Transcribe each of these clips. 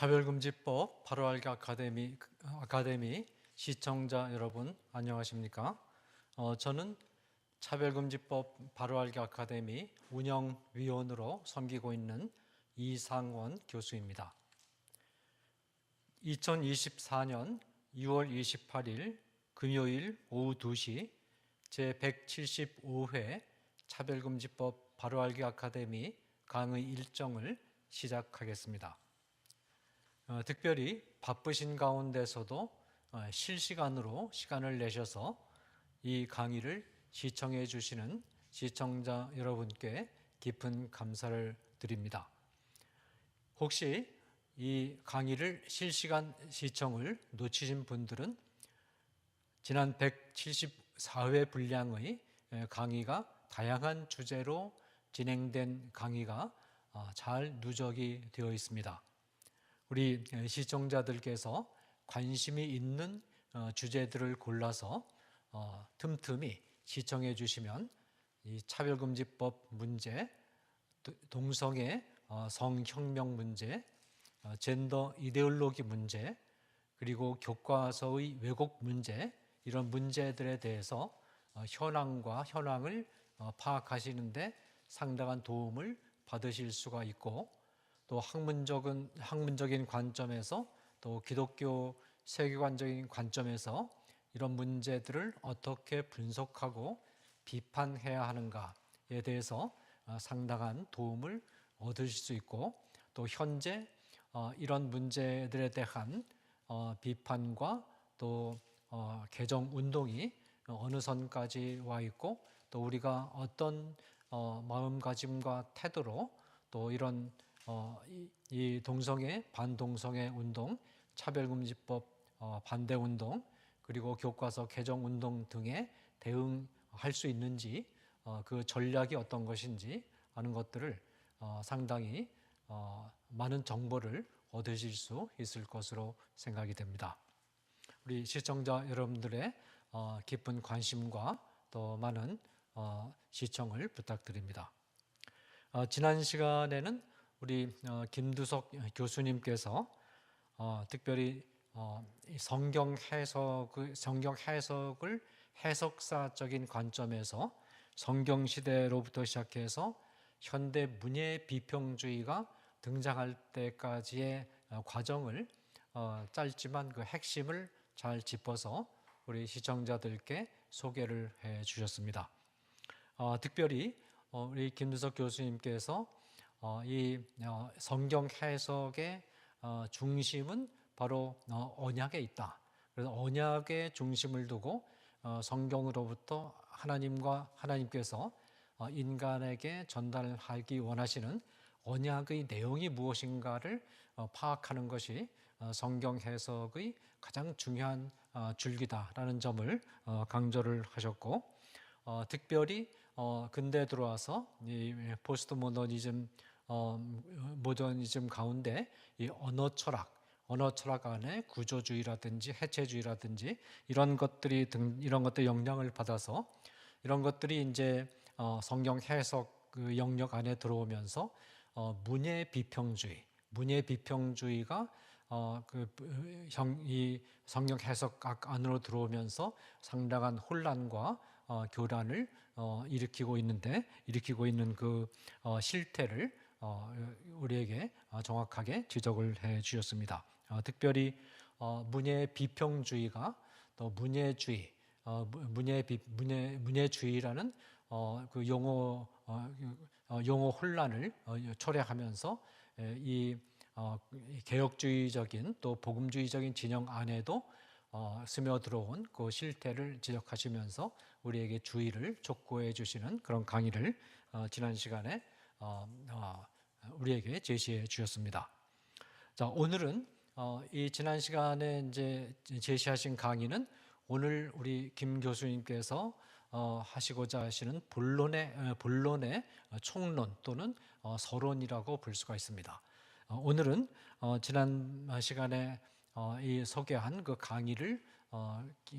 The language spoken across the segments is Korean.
차별금지법 바로 알기 아카데미 시청자 여러분 안녕하십니까? 저는 차별금지법 바로 알기 아카데미 운영위원으로 섬기고 있는 이상원 교수입니다. 2024년 6월 28일 금요일 오후 2시 제175회 차별금지법 바로 알기 아카데미 강의 일정을 시작하겠습니다. 특별히 바쁘신 가운데서도 실시간으로 시간을 내셔서 이 강의를 시청해 주시는 시청자 여러분께 깊은 감사를 드립니다. 혹시 이 강의를 실시간 시청을 놓치신 분들은 지난 174회 분량의 강의가 다양한 주제로 진행된 강의가 잘 누적이 되어 있습니다. 우리 시청자들께서 관심이 있는 주제들을 골라서 틈틈이 시청해 주시면 이 차별금지법 문제, 동성애 성혁명 문제, 젠더 이데올로기 문제, 그리고 교과서의 왜곡 문제, 이런 문제들에 대해서 현황을 파악하시는데 상당한 도움을 받으실 수가 있고, 또 학문적인 관점에서 또 기독교 세계관적인 관점에서 이런 문제들을 어떻게 분석하고 비판해야 하는가에 대해서 상당한 도움을 얻으실 수 있고, 또 현재 이런 문제들에 대한 비판과 또 개정 운동이 어느 선까지 와 있고, 또 우리가 어떤 마음가짐과 태도로 또 이런 이 동성애, 반동성애 운동, 차별금지법 반대 운동, 그리고 교과서 개정 운동 등에 대응할 수 있는지, 그 전략이 어떤 것인지 하는 것들을 상당히 많은 정보를 얻으실 수 있을 것으로 생각이 됩니다. 우리 시청자 여러분들의 깊은 관심과 또 많은 시청을 부탁드립니다. 지난 시간에는 우리 김두석 교수님께서 특별히 성경 해석을 해석사적인 관점에서 성경 시대로부터 시작해서 현대 문예 비평주의가 등장할 때까지의 과정을 짧지만 그 핵심을 잘 짚어서 우리 시청자들께 소개를 해 주셨습니다. 특별히 우리 김두석 교수님께서 이 성경 해석의 중심은 바로 언약에 있다. 그래서 언약의 중심을 두고 성경으로부터 하나님께서 인간에게 전달하기 원하시는 언약의 내용이 무엇인가를 파악하는 것이 성경 해석의 가장 중요한 줄기다라는 점을 강조를 하셨고, 특별히 근대에 들어와서 이 포스트 모더니즘 가운데 이 언어 철학 안에 구조주의라든지 해체주의라든지 이런 것들 영향을 받아서 이런 것들이 이제 성경 해석 그 영역 안에 들어오면서 문예 비평주의가 이 성경 해석학 안으로 들어오면서 상당한 혼란과 교란을 일으키고 있는 그 실태를 우리에게 정확하게 지적을 해 주셨습니다. 특별히 문예 비평주의가 또 문예주의라는 그 용어 혼란을 초래하면서 이 개혁주의적인 또 복음주의적인 진영 안에도 스며들어온 그 실태를 지적하시면서 우리에게 주의를 촉구해 주시는 그런 강의를 지난 시간에 우리에게 제시해 주셨습니다. 자, 오늘은 이 지난 시간에 이제 제시하신 강의는 오늘 우리 김 교수님께서 하시고자 하시는 본론의 총론 또는 서론이라고 볼 수가 있습니다. 오늘은 지난 시간에 이 소개한 그 강의를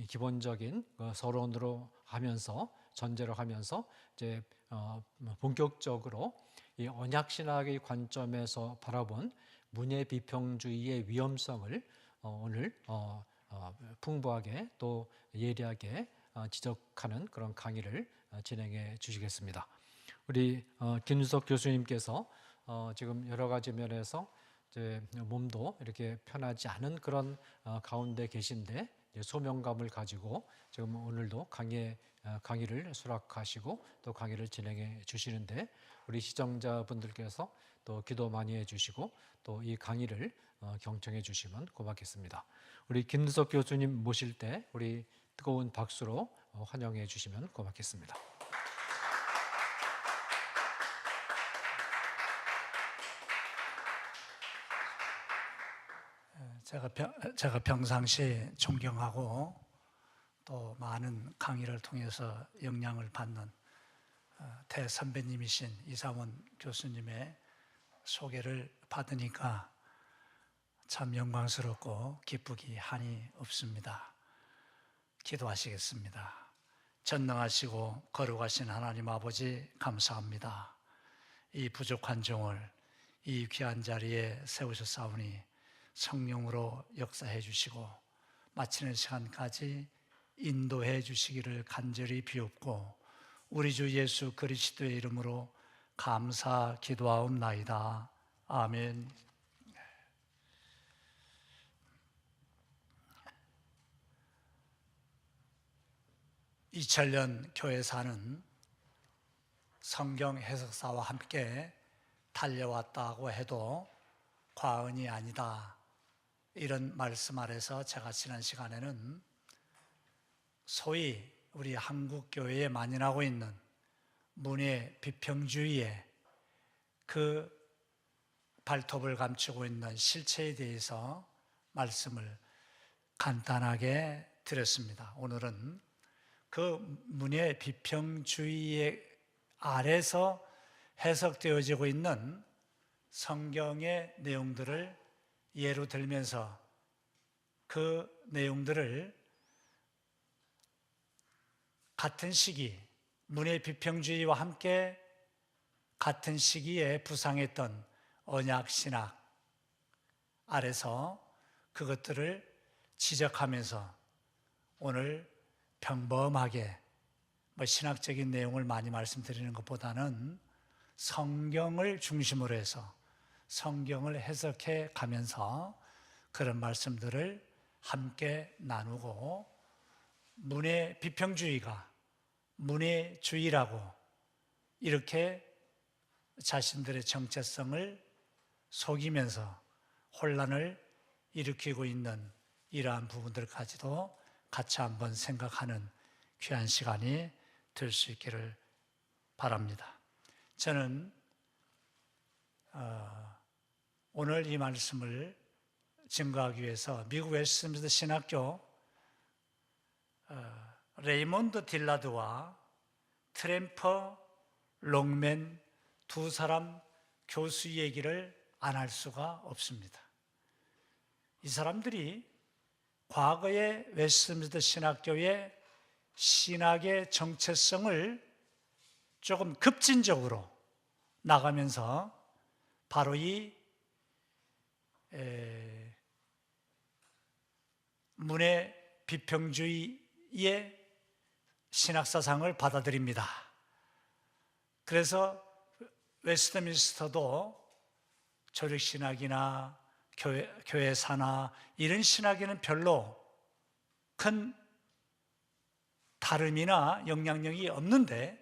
기본적인 서론으로 하면서 전제로 하면서 이제 본격적으로 이 언약 신학의 관점에서 바라본 문예 비평주의의 위험성을 오늘 풍부하게 또 예리하게 지적하는 그런 강의를 진행해 주시겠습니다. 우리 김윤석 교수님께서 지금 여러 가지 면에서 이제 몸도 이렇게 편하지 않은 그런 가운데 계신데 소명감을 가지고 지금 오늘도 강의를 수락하시고 또 강의를 진행해 주시는데 우리 시청자분들께서 또 기도 많이 해주시고 또 이 강의를 경청해 주시면 고맙겠습니다. 우리 김윤석 교수님 모실 때 우리 뜨거운 박수로 환영해 주시면 고맙겠습니다. 제가 평상시 존경하고 또 많은 강의를 통해서 영향을 받는 대선배님이신 이상원 교수님의 소개를 받으니까 참 영광스럽고 기쁘기 한이 없습니다. 기도하시겠습니다. 전능하시고 거룩하신 하나님 아버지 감사합니다. 이 부족한 종을 이 귀한 자리에 세우셨사오니 성령으로 역사해 주시고 마치는 시간까지 인도해 주시기를 간절히 비옵고 우리 주 예수 그리스도의 이름으로 감사 기도하옵나이다. 아멘. 2000년 교회사는 성경 해석사와 함께 달려왔다고 해도 과언이 아니다. 이런 말씀 아래서 제가 지난 시간에는 소위 우리 한국 교회에 만연하고 있는 문예 비평주의의 그 발톱을 감추고 있는 실체에 대해서 말씀을 간단하게 드렸습니다. 오늘은 그 문예 비평주의 아래서 해석되어지고 있는 성경의 내용들을 예로 들면서 그 내용들을 같은 시기, 문예 비평주의와 함께 같은 시기에 부상했던 언약신학 아래서 그것들을 지적하면서 오늘 평범하게 신학적인 내용을 많이 말씀드리는 것보다는 성경을 중심으로 해서 성경을 해석해 가면서 그런 말씀들을 함께 나누고 문예 비평주의가 문예주의라고 이렇게 자신들의 정체성을 속이면서 혼란을 일으키고 있는 이러한 부분들까지도 같이 한번 생각하는 귀한 시간이 될 수 있기를 바랍니다. 저는 오늘 이 말씀을 증거하기 위해서 미국 웨스트민스터 신학교 레이몬드 딜라드와 트램퍼 롱맨 두 사람 교수 얘기를 안 할 수가 없습니다. 이 사람들이 과거의 웨스트민스터 신학교의 신학의 정체성을 조금 급진적으로 나가면서 바로 이 문예 비평주의의 신학사상을 받아들입니다. 그래서 웨스트민스터도 조력신학이나 교회사나 이런 신학에는 별로 큰 다름이나 영향력이 없는데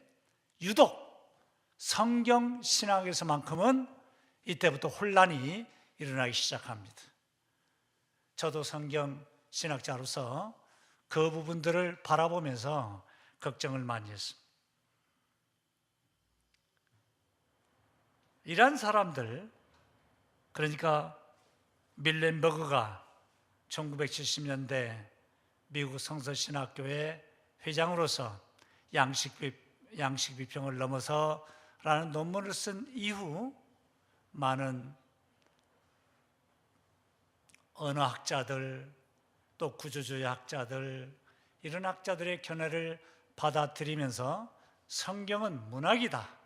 유독 성경 신학에서만큼은 이때부터 혼란이 일어나기 시작합니다. 저도 성경 신학자로서 그 부분들을 바라보면서 걱정을 많이 했습니다. 이런 사람들, 그러니까 밀렌버그가 1970년대 미국 성서신학교의 회장으로서 양식 비평을 넘어서라는 논문을 쓴 이후 많은 언어학자들 또 구조조약자들 이런 학자들의 견해를 받아들이면서 성경은 문학이다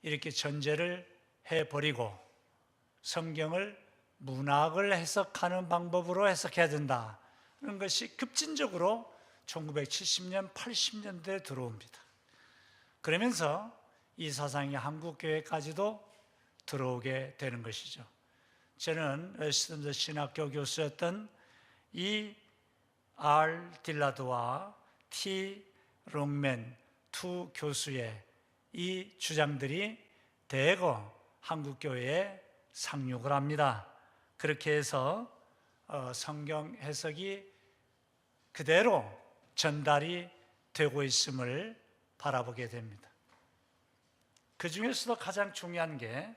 이렇게 전제를 해버리고 성경을 문학을 해석하는 방법으로 해석해야 된다. 그런 것이 급진적으로 1970년, 80년대에 들어옵니다. 그러면서 이 사상이 한국교회까지도 들어오게 되는 것이죠. 저는 웨스턴드 신학교 교수였던 이 R. 딜라드와 T. 롱맨 두 교수의 이 주장들이 대거 한국교회에 상륙을 합니다. 그렇게 해서 성경 해석이 그대로 전달이 되고 있음을 바라보게 됩니다. 그 중에서도 가장 중요한 게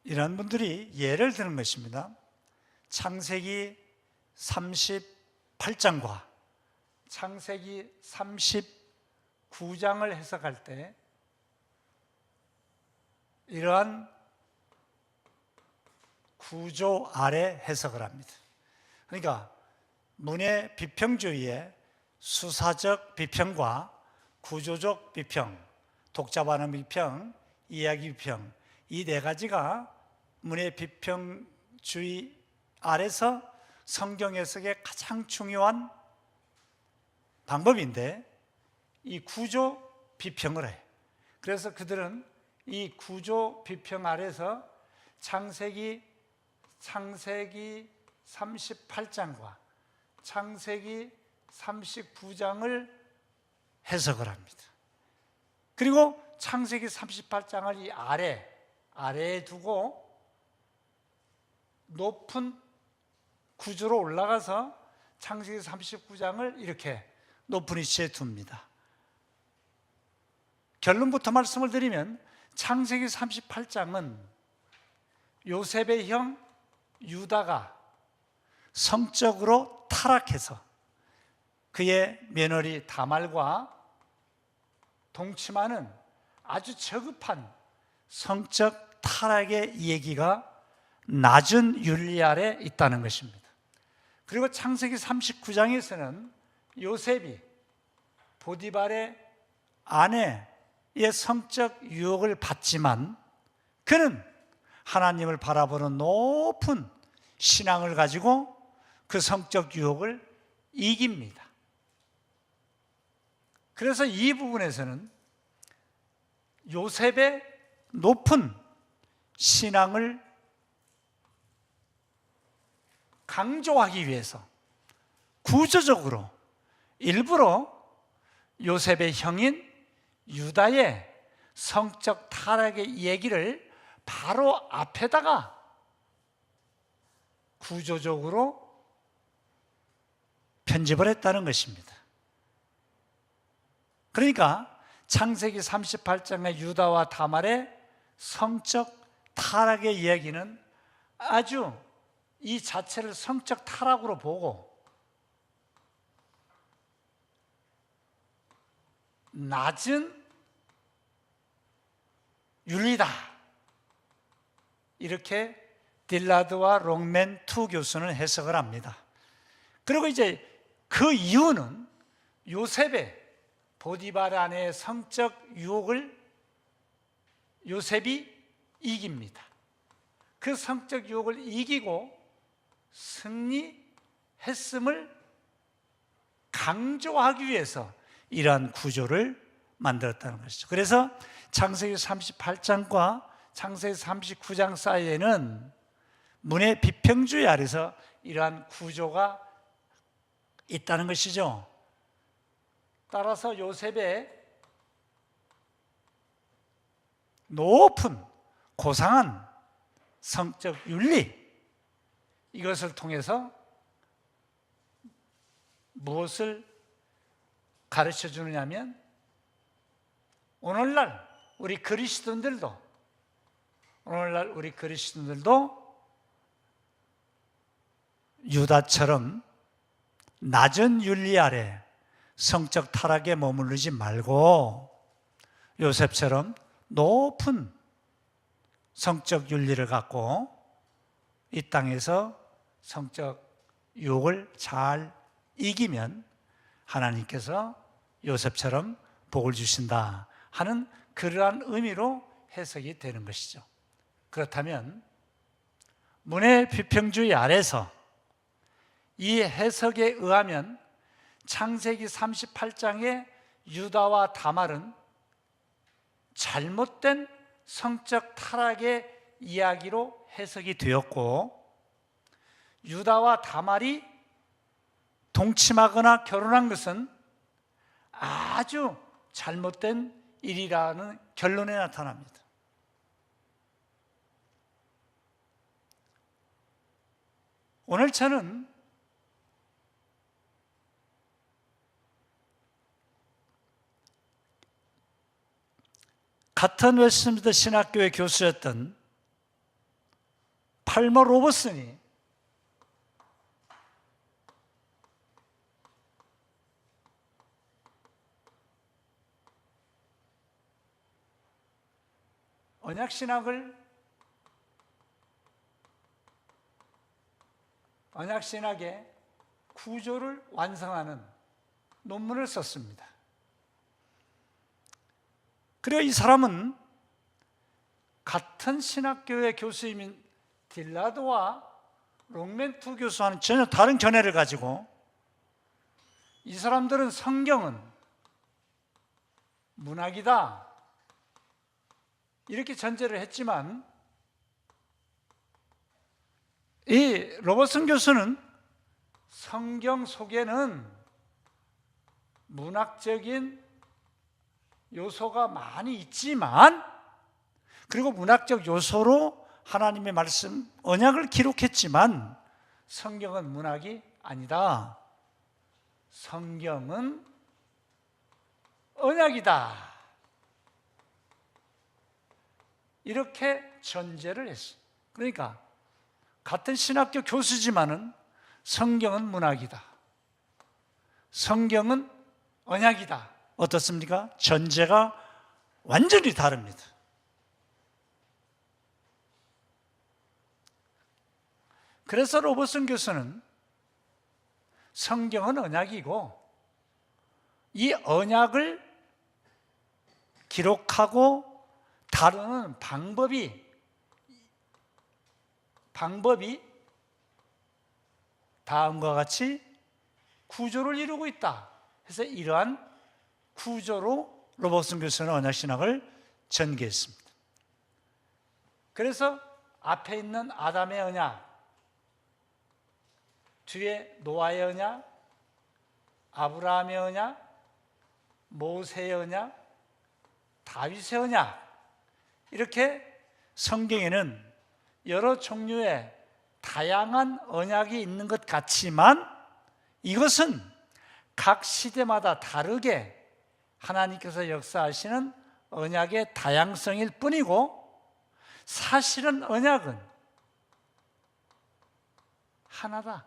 이런 분들이 예를 드는 것입니다. 창세기 38장과 창세기 39장을 해석할 때 이러한 구조 아래 해석을 합니다. 그러니까 문의 비평주의의 수사적 비평과 구조적 비평, 독자 반응 비평, 이야기 비평, 이 네 가지가 문의 비평주의 아래서 성경 해석의 가장 중요한 방법인데 이 구조 비평을 해요. 그래서 그들은 이 구조 비평 아래서 창세기 38장과 창세기 39장을 해석을 합니다. 그리고 창세기 38장을 이 아래에 두고 높은 구조로 올라가서 창세기 39장을 이렇게 높은 위치에 둡니다. 결론부터 말씀을 드리면 창세기 38장은 요셉의 형 유다가 성적으로 타락해서 그의 며느리 다말과 동침하는 아주 저급한 성적 타락의 얘기가 낮은 윤리 아래 있다는 것입니다. 그리고 창세기 39장에서는 요셉이 보디발의 아내의 성적 유혹을 받지만 그는 하나님을 바라보는 높은 신앙을 가지고 그 성적 유혹을 이깁니다. 그래서 이 부분에서는 요셉의 높은 신앙을 강조하기 위해서 구조적으로 일부러 요셉의 형인 유다의 성적 타락의 얘기를 바로 앞에다가 구조적으로 편집을 했다는 것입니다. 그러니까 창세기 38장의 유다와 다말의 성적 타락의 이야기는 아주 이 자체를 성적 타락으로 보고 낮은 윤리다, 이렇게 딜라드와 롱맨 투 교수는 해석을 합니다. 그리고 이제 그 이유는 요셉의 보디발 아내의 성적 유혹을 요셉이 이깁니다. 그 성적 유혹을 이기고 승리했음을 강조하기 위해서 이러한 구조를 만들었다는 것이죠. 그래서 창세기 38장과 창세기 39장 사이에는 문의 비평주의 아래서 이러한 구조가 있다는 것이죠. 따라서 요셉의 높은 고상한 성적 윤리, 이것을 통해서 무엇을 가르쳐 주느냐면 오늘날 우리 그리스도인들도 유다처럼 낮은 윤리 아래 성적 타락에 머무르지 말고 요셉처럼 높은 성적 윤리를 갖고 이 땅에서 성적 유혹을 잘 이기면 하나님께서 요셉처럼 복을 주신다 하는 그러한 의미로 해석이 되는 것이죠. 그렇다면 문의 비평주의 아래서 이 해석에 의하면 창세기 38장의 유다와 다말은 잘못된 성적 타락의 이야기로 해석이 되었고, 유다와 다말이 동침하거나 결혼한 것은 아주 잘못된 일이라는 결론에 나타납니다. 오늘 저는 같은 웨스트민스터 신학교의 교수였던 팔머 로버슨이 언약신학의 구조를 완성하는 논문을 썼습니다. 그리고 이 사람은 같은 신학교의 교수인 딜라드와 롱맨2 교수와는 전혀 다른 견해를 가지고, 이 사람들은 성경은 문학이다 이렇게 전제를 했지만, 이 로버슨 교수는 성경 속에는 문학적인 요소가 많이 있지만, 그리고 문학적 요소로 하나님의 말씀, 언약을 기록했지만 성경은 문학이 아니다. 성경은 언약이다. 이렇게 전제를 했어요. 그러니까 같은 신학교 교수지만은 성경은 문학이다, 성경은 언약이다. 어떻습니까? 전제가 완전히 다릅니다. 그래서 로버슨 교수는 성경은 언약이고, 이 언약을 기록하고 다루는 방법이 다음과 같이 구조를 이루고 있다. 그래서 이러한 구조로 로버슨 교수는 언약신학을 전개했습니다. 그래서 앞에 있는 아담의 언약, 뒤에 노아의 언약, 아브라함의 언약, 모세의 언약, 다윗의 언약, 이렇게 성경에는 여러 종류의 다양한 언약이 있는 것 같지만, 이것은 각 시대마다 다르게 하나님께서 역사하시는 언약의 다양성일 뿐이고, 사실은 언약은 하나다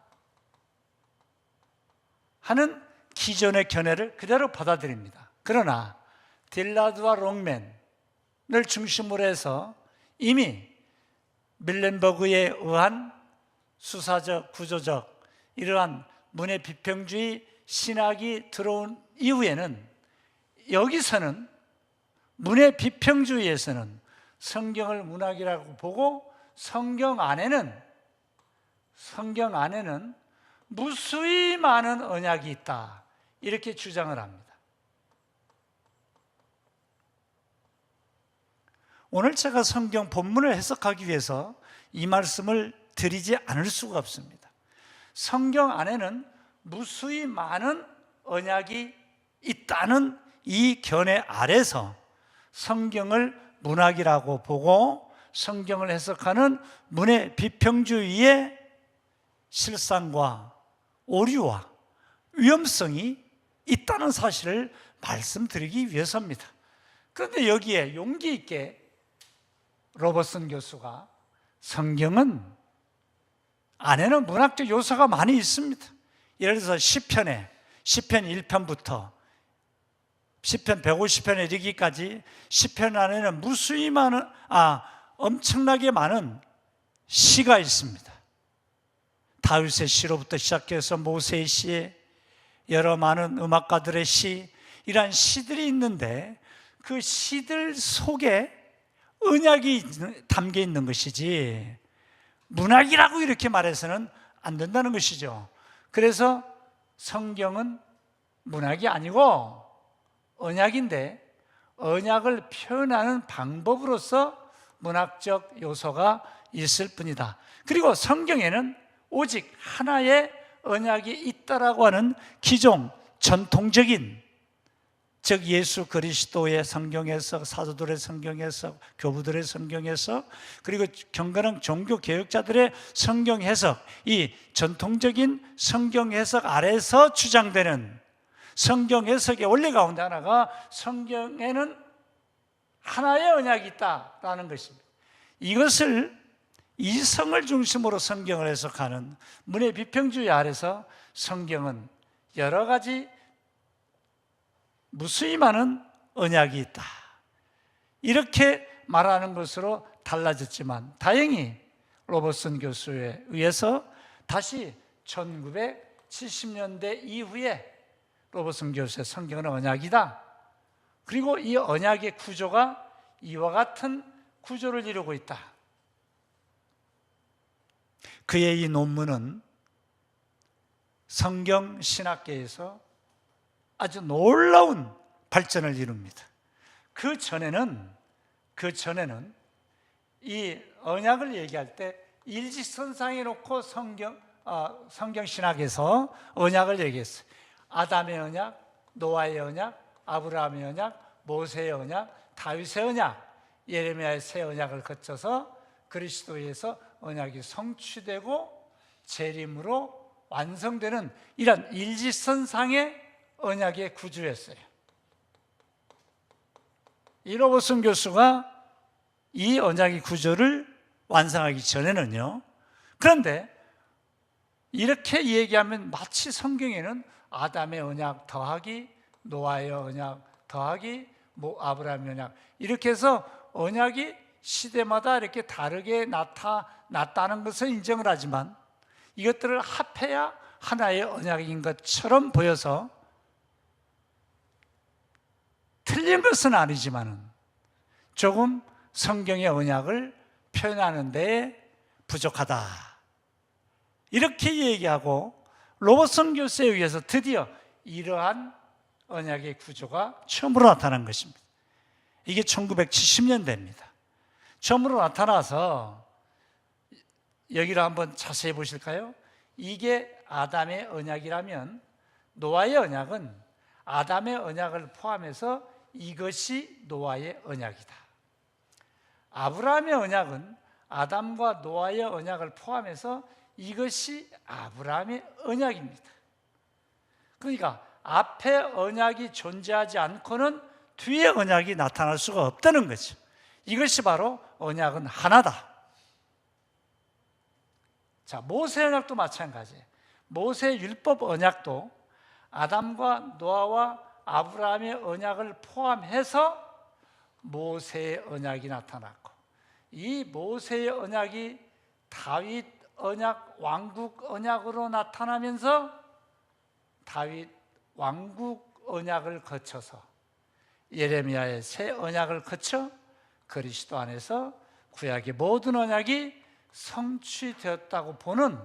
하는 기존의 견해를 그대로 받아들입니다. 그러나 딜라드와 롱맨을 중심으로 해서 이미 밀렌버그에 의한 수사적, 구조적 이러한 문의 비평주의 신학이 들어온 이후에는, 여기서는 문의 비평주의에서는 성경을 문학이라고 보고 성경 안에는 무수히 많은 언약이 있다 이렇게 주장을 합니다. 오늘 제가 성경 본문을 해석하기 위해서 이 말씀을 드리지 않을 수가 없습니다. 성경 안에는 무수히 많은 언약이 있다는 이 견해 아래서 성경을 문학이라고 보고 성경을 해석하는 문의 비평주의의 실상과 오류와 위험성이 있다는 사실을 말씀드리기 위해서입니다. 그런데 여기에 용기 있게 로버슨 교수가 성경은 안에는 문학적 요소가 많이 있습니다. 예를 들어서 시편에 시편 1편부터 시편 150편에 이르기까지 시편 안에는 무수히 많은 엄청나게 많은 시가 있습니다. 다윗의 시로부터 시작해서 모세의 시, 여러 많은 음악가들의 시, 이러한 시들이 있는데 그 시들 속에 언약이 담겨 있는 것이지 문학이라고 이렇게 말해서는 안 된다는 것이죠. 그래서 성경은 문학이 아니고 언약인데 언약을 표현하는 방법으로서 문학적 요소가 있을 뿐이다. 그리고 성경에는 오직 하나의 언약이 있다라고 하는 기존 전통적인, 즉 예수 그리스도의 성경 해석, 사도들의 성경 해석, 교부들의 성경 해석, 그리고 경건한 종교 개혁자들의 성경 해석, 이 전통적인 성경 해석 아래서 주장되는 성경 해석의 원리 가운데 하나가 성경에는 하나의 언약이 있다라는 것입니다. 이것을 이성을 중심으로 성경을 해석하는 문해 비평주의 아래서 성경은 여러 가지 무수히 많은 언약이 있다, 이렇게 말하는 것으로 달라졌지만 다행히 로버슨 교수에 의해서 다시 1970년대 이후에 로버슨 교수의 성경은 언약이다, 그리고 이 언약의 구조가 이와 같은 구조를 이루고 있다. 그의 이 논문은 성경 신학계에서 아주 놀라운 발전을 이룹니다. 그 전에는 이 언약을 얘기할 때 일직선상에 놓고 성경 신학에서 언약을 얘기했어요. 아담의 언약, 노아의 언약, 아브라함의 언약, 모세의 언약, 다윗의 언약, 예레미야의 새 언약을 거쳐서 그리스도에서 언약이 성취되고 재림으로 완성되는 이런 일직선상의 언약의 구조였어요. 이 로버슨 교수가 이 언약의 구조를 완성하기 전에는요, 그런데 이렇게 얘기하면 마치 성경에는 아담의 언약 더하기 노아의 언약 더하기 아브라함의 언약, 이렇게 해서 언약이 시대마다 이렇게 다르게 나타났다는 것을 인정을 하지만 이것들을 합해야 하나의 언약인 것처럼 보여서 틀린 것은 아니지만 조금 성경의 언약을 표현하는 데 부족하다, 이렇게 얘기하고 로버슨 교수에 의해서 드디어 이러한 언약의 구조가 처음으로 나타난 것입니다. 이게 1970년대입니다. 처음으로 나타나서 여기를 한번 자세히 보실까요? 이게 아담의 언약이라면 노아의 언약은 아담의 언약을 포함해서 이것이 노아의 언약이다. 아브라함의 언약은 아담과 노아의 언약을 포함해서 이것이 아브라함의 언약입니다. 그러니까 앞에 언약이 존재하지 않고는 뒤에 언약이 나타날 수가 없다는 거죠. 이것이 바로 언약은 하나다. 자, 모세 언약도 마찬가지예요. 모세 율법 언약도 아담과 노아와 아브라함의 언약을 포함해서 모세의 언약이 나타났고, 이 모세의 언약이 다윗 언약, 왕국 언약으로 나타나면서 다윗 왕국 언약을 거쳐서 예레미야의 새 언약을 거쳐 그리스도 안에서 구약의 모든 언약이 성취되었다고 보는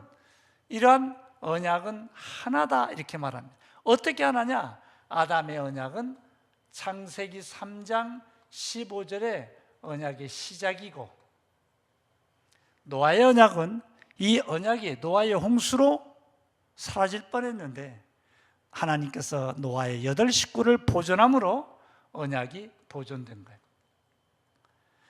이러한 언약은 하나다, 이렇게 말합니다. 어떻게 하나냐? 아담의 언약은 창세기 3장 15절의 언약의 시작이고, 노아의 언약은 이 언약이 노아의 홍수로 사라질 뻔했는데 하나님께서 노아의 8 식구를 보존함으로 언약이 보존된 거예요.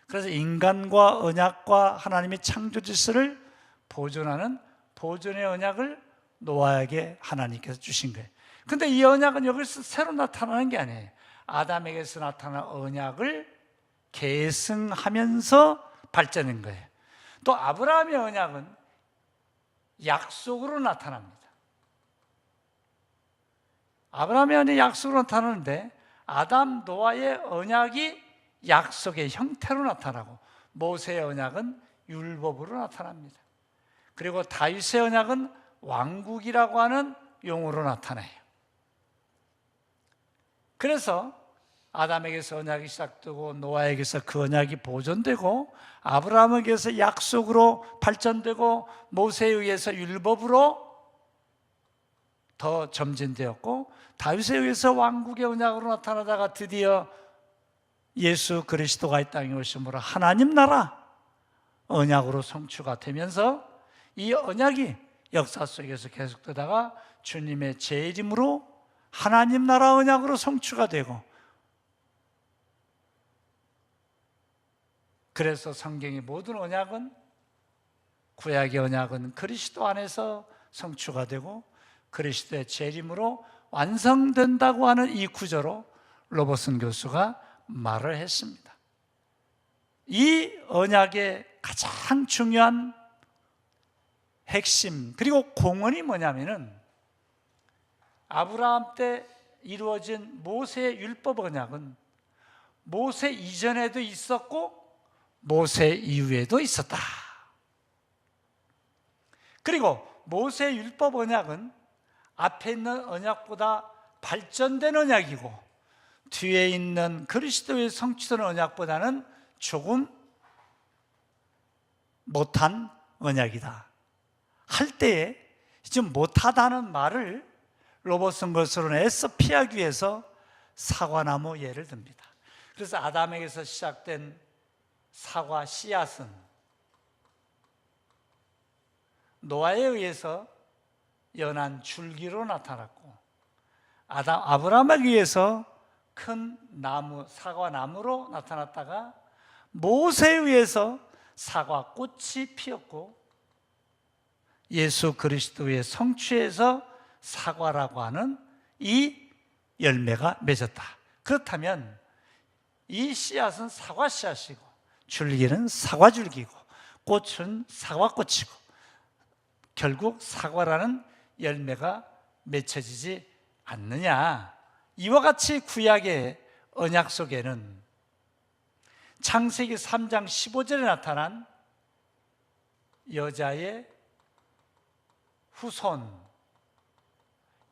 그래서 인간과 언약과 하나님의 창조 질서를 보존하는 보존의 언약을 노아에게 하나님께서 주신 거예요. 근데 이 언약은 여기서 새로 나타나는 게 아니에요. 아담에게서 나타난 언약을 계승하면서 발전한 거예요. 또 아브라함의 언약은 약속으로 나타납니다. 아브라함의 언약이 약속으로 나타나는데 아담 노아의 언약이 약속의 형태로 나타나고 모세의 언약은 율법으로 나타납니다. 그리고 다윗의 언약은 왕국이라고 하는 용어로 나타나요. 그래서 아담에게서 언약이 시작되고 노아에게서 그 언약이 보존되고 아브라함에게서 약속으로 발전되고 모세에 의해서 율법으로 더 점진되었고 다윗에 의해서 왕국의 언약으로 나타나다가 드디어 예수 그리스도가 이 땅에 오심으로 하나님 나라 언약으로 성취가 되면서 이 언약이 역사 속에서 계속되다가 주님의 재림으로 하나님 나라 언약으로 성취가 되고, 그래서 성경의 모든 언약은, 구약의 언약은 그리스도 안에서 성취가 되고 그리스도의 재림으로 완성된다고 하는 이 구조로 로버슨 교수가 말을 했습니다. 이 언약의 가장 중요한 핵심 그리고 공헌이 뭐냐면은 아브라함 때 이루어진 모세의 율법 언약은 모세 이전에도 있었고 모세 이후에도 있었다. 그리고 모세 율법 언약은 앞에 있는 언약보다 발전된 언약이고 뒤에 있는 그리스도의 성취된 언약보다는 조금 못한 언약이다 할 때에 지금 못하다는 말을 로버슨 것으로는 애써 피하기 위해서 사과나무 예를 듭니다. 그래서 아담에게서 시작된 사과 씨앗은 노아에 의해서 연한 줄기로 나타났고 아브라함에 의해서 큰 나무, 사과나무로 나타났다가 모세에 의해서 사과꽃이 피었고 예수 그리스도의 성취에서 사과라고 하는 이 열매가 맺었다. 그렇다면 이 씨앗은 사과 씨앗이고 줄기는 사과 줄기고 꽃은 사과꽃이고 결국 사과라는 열매가 맺혀지지 않느냐. 이와 같이 구약의 언약 속에는 창세기 3장 15절에 나타난 여자의 후손,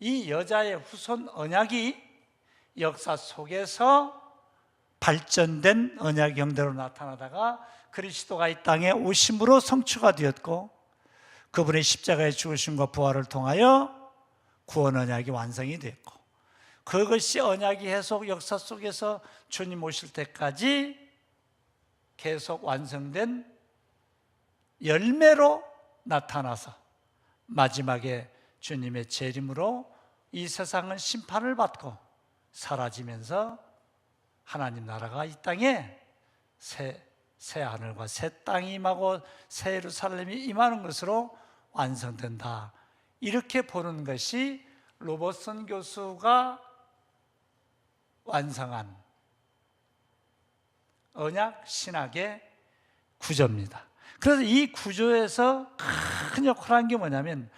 이 여자의 후손 언약이 역사 속에서 발전된 언약 형태로 나타나다가 그리스도가 이 땅에 오심으로 성취가 되었고 그분의 십자가의 죽으심과 부활을 통하여 구원 언약이 완성이 됐고 그것이 언약이 계속 역사 속에서 주님 오실 때까지 계속 완성된 열매로 나타나서 마지막에 주님의 재림으로 이 세상은 심판을 받고 사라지면서 하나님 나라가 이 땅에 새 하늘과 새 땅이 임하고 새 예루살렘이 임하는 것으로 완성된다. 이렇게 보는 것이 로버슨 교수가 완성한 언약 신학의 구조입니다. 그래서 이 구조에서 큰 역할을 한 게 뭐냐면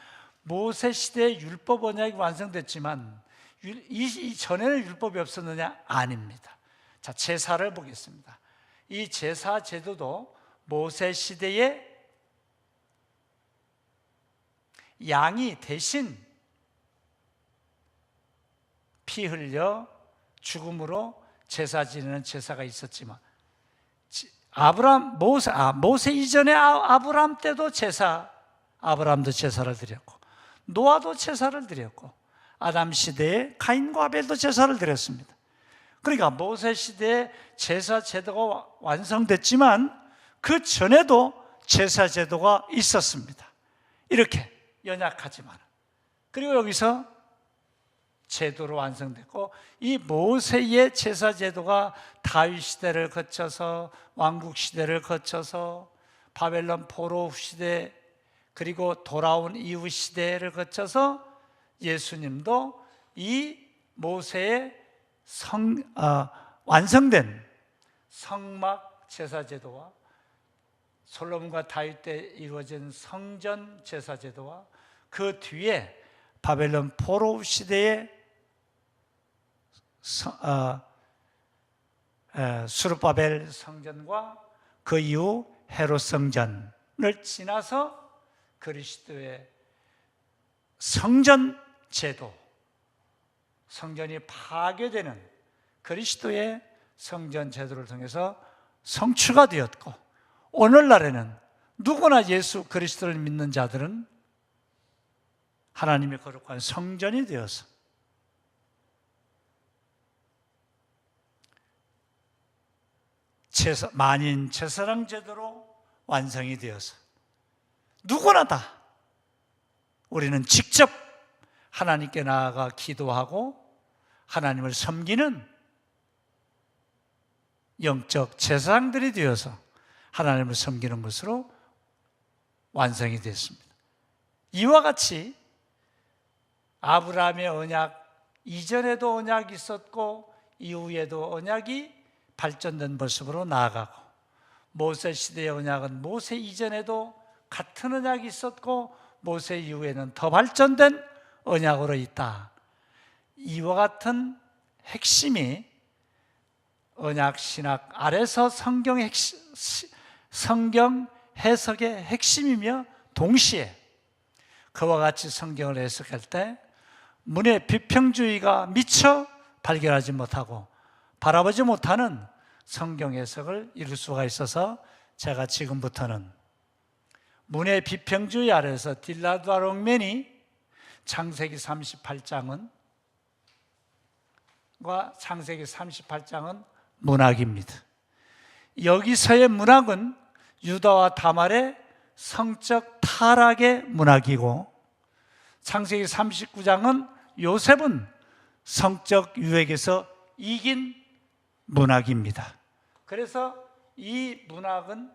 모세 시대의 율법 언약이 완성됐지만 이전에는 율법이 없었느냐? 아닙니다. 자, 제사를 보겠습니다. 이 제사 제도도 모세 시대에 양이 대신 피 흘려 죽음으로 제사 지내는 제사가 있었지만 모세 이전에 아브라함 때도 아브라함도 제사를 드렸고 노아도 제사를 드렸고 아담 시대에 가인과 아벨도 제사를 드렸습니다. 그러니까 모세 시대에 제사 제도가 완성됐지만 그 전에도 제사 제도가 있었습니다. 이렇게 연약하지만 그리고 여기서 제도로 완성됐고 이 모세의 제사 제도가 다윗 시대를 거쳐서 왕국 시대를 거쳐서 바벨론 포로 시대 그리고 돌아온 이후 시대를 거쳐서 예수님도 이 모세의 완성된 성막 제사 제도와 솔로몬과 다윗 때 이루어진 성전 제사 제도와 그 뒤에 바벨론 포로 시대에 수르바벨 성전과 그 이후 헤롯 성전을 지나서 그리스도의 성전 제도, 성전이 파괴되는 그리스도의 성전 제도를 통해서 성취가 되었고, 오늘날에는 누구나 예수 그리스도를 믿는 자들은 하나님의 거룩한 성전이 되어서 만인 제사장 제도로 완성이 되어서 누구나 다 우리는 직접 하나님께 나아가 기도하고 하나님을 섬기는 영적 제사장들이 되어서 하나님을 섬기는 것으로 완성이 됐습니다. 이와 같이 아브라함의 언약 이전에도 언약이 있었고 이후에도 언약이 발전된 모습으로 나아가고, 모세 시대의 언약은 모세 이전에도 같은 언약이 있었고 모세 이후에는 더 발전된 언약으로 있다. 이와 같은 핵심이 언약 신학 아래서 성경 해석의 핵심이며, 동시에 그와 같이 성경을 해석할 때 문의 비평주의가 미처 발견하지 못하고 바라보지 못하는 성경 해석을 이룰 수가 있어서, 제가 지금부터는 문의 비평주의 아래서 딜라드와 롱맨이 창세기 38장은 문학입니다. 여기서의 문학은 유다와 다말의 성적 타락의 문학이고, 창세기 39장은 요셉은 성적 유혹에서 이긴 문학입니다. 그래서 이 문학은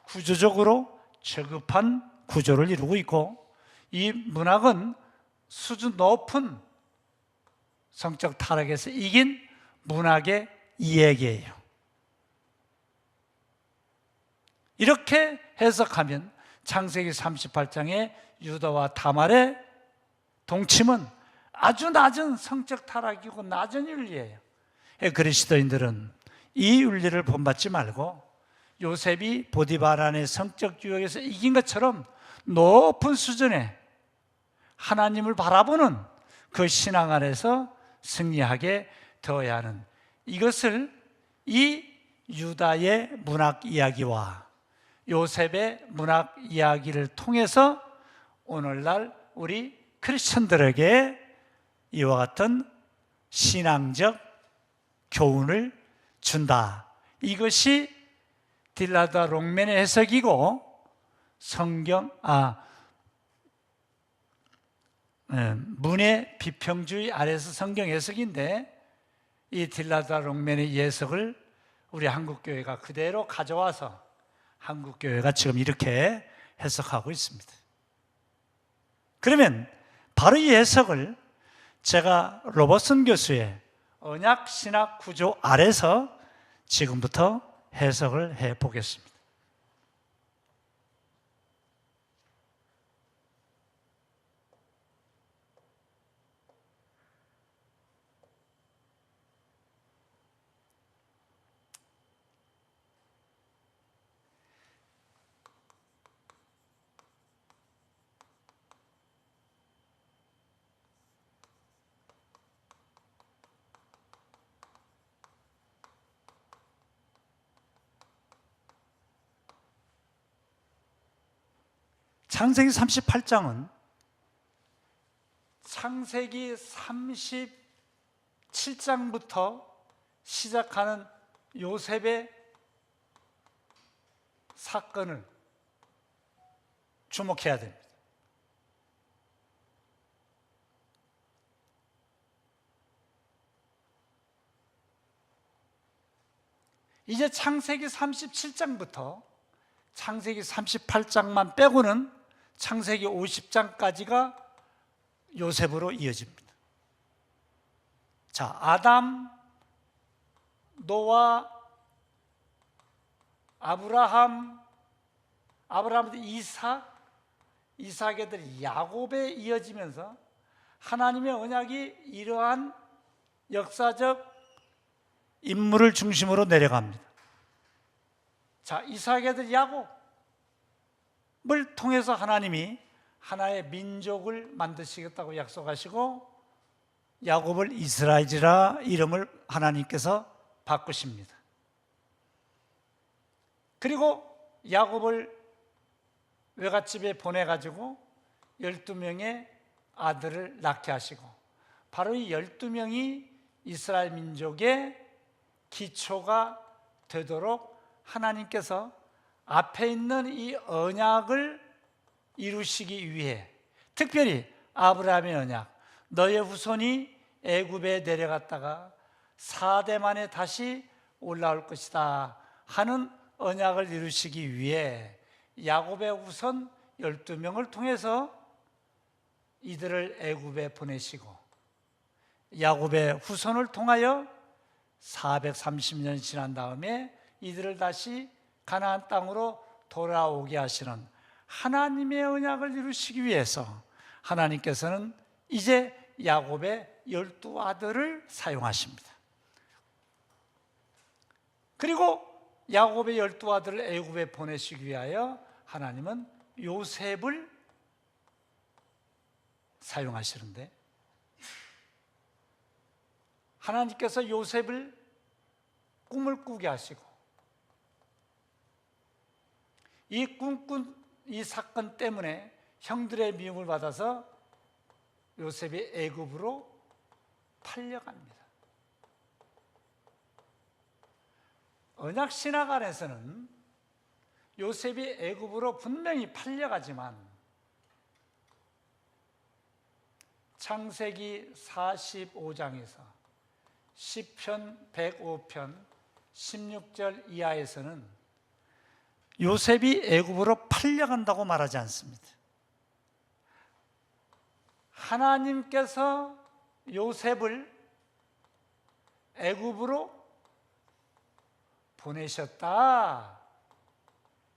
구조적으로 저급한 구조를 이루고 있고, 이 문학은 수준 높은 성적 타락에서 이긴 문학의 이야기예요. 이렇게 해석하면 창세기 38장의 유다와 다말의 동침은 아주 낮은 성적 타락이고 낮은 윤리예요. 그리스도인들은 이 윤리를 본받지 말고 요셉이 보디바란의 성적 유혹에서 이긴 것처럼 높은 수준의 하나님을 바라보는 그 신앙 안에서 승리하게 되어야 하는, 이것을 이 유다의 문학 이야기와 요셉의 문학 이야기를 통해서 오늘날 우리 크리스천들에게 이와 같은 신앙적 교훈을 준다. 이것이 딜라드와 롱맨의 해석이고, 문의 비평주의 아래서 성경 해석인데, 이 딜라드와 롱맨의 해석을 우리 한국교회가 그대로 가져와서 한국교회가 지금 이렇게 해석하고 있습니다. 그러면 바로 이 해석을 제가 로버슨 교수의 언약신학 구조 아래서 지금부터 해석을 해보겠습니다. 창세기 38장은 창세기 37장부터 시작하는 요셉의 사건을 주목해야 됩니다. 이제 창세기 37장부터 창세기 38장만 빼고는 창세기 50장까지가 요셉으로 이어집니다. 자, 아담, 노아, 아브라함, 이삭의 들 야곱에 이어지면서 하나님의 언약이 이러한 역사적 인물을 중심으로 내려갑니다. 자, 이삭의 아들 야곱을 통해서 하나님이 하나의 민족을 만드시겠다고 약속하시고 야곱을 이스라엘이라 이름을 하나님께서 바꾸십니다. 그리고 야곱을 외갓집에 보내가지고 12명의 아들을 낳게 하시고 바로 이 12명이 이스라엘 민족의 기초가 되도록 하나님께서 앞에 있는 이 언약을 이루시기 위해 특별히 아브라함의 언약, 너의 후손이 애굽에 내려갔다가 4대 만에 다시 올라올 것이다 하는 언약을 이루시기 위해 야곱의 후손 12명을 통해서 이들을 애굽에 보내시고 야곱의 후손을 통하여 430년이 지난 다음에 이들을 다시 가나안 땅으로 돌아오게 하시는 하나님의 언약을 이루시기 위해서 하나님께서는 이제 야곱의 12아들을 사용하십니다. 그리고 야곱의 12아들을 애굽에 보내시기 위하여 하나님은 요셉을 사용하시는데 하나님께서 요셉을 꿈을 꾸게 하시고 이 꿈꾼 이 사건 때문에 형들의 미움을 받아서 요셉이 애굽으로 팔려갑니다. 언약 신학 안에서는 요셉이 애굽으로 분명히 팔려가지만 창세기 45장에서 시편 105편 16절 이하에서는 요셉이 애굽으로 팔려간다고 말하지 않습니다. 하나님께서 요셉을 애굽으로 보내셨다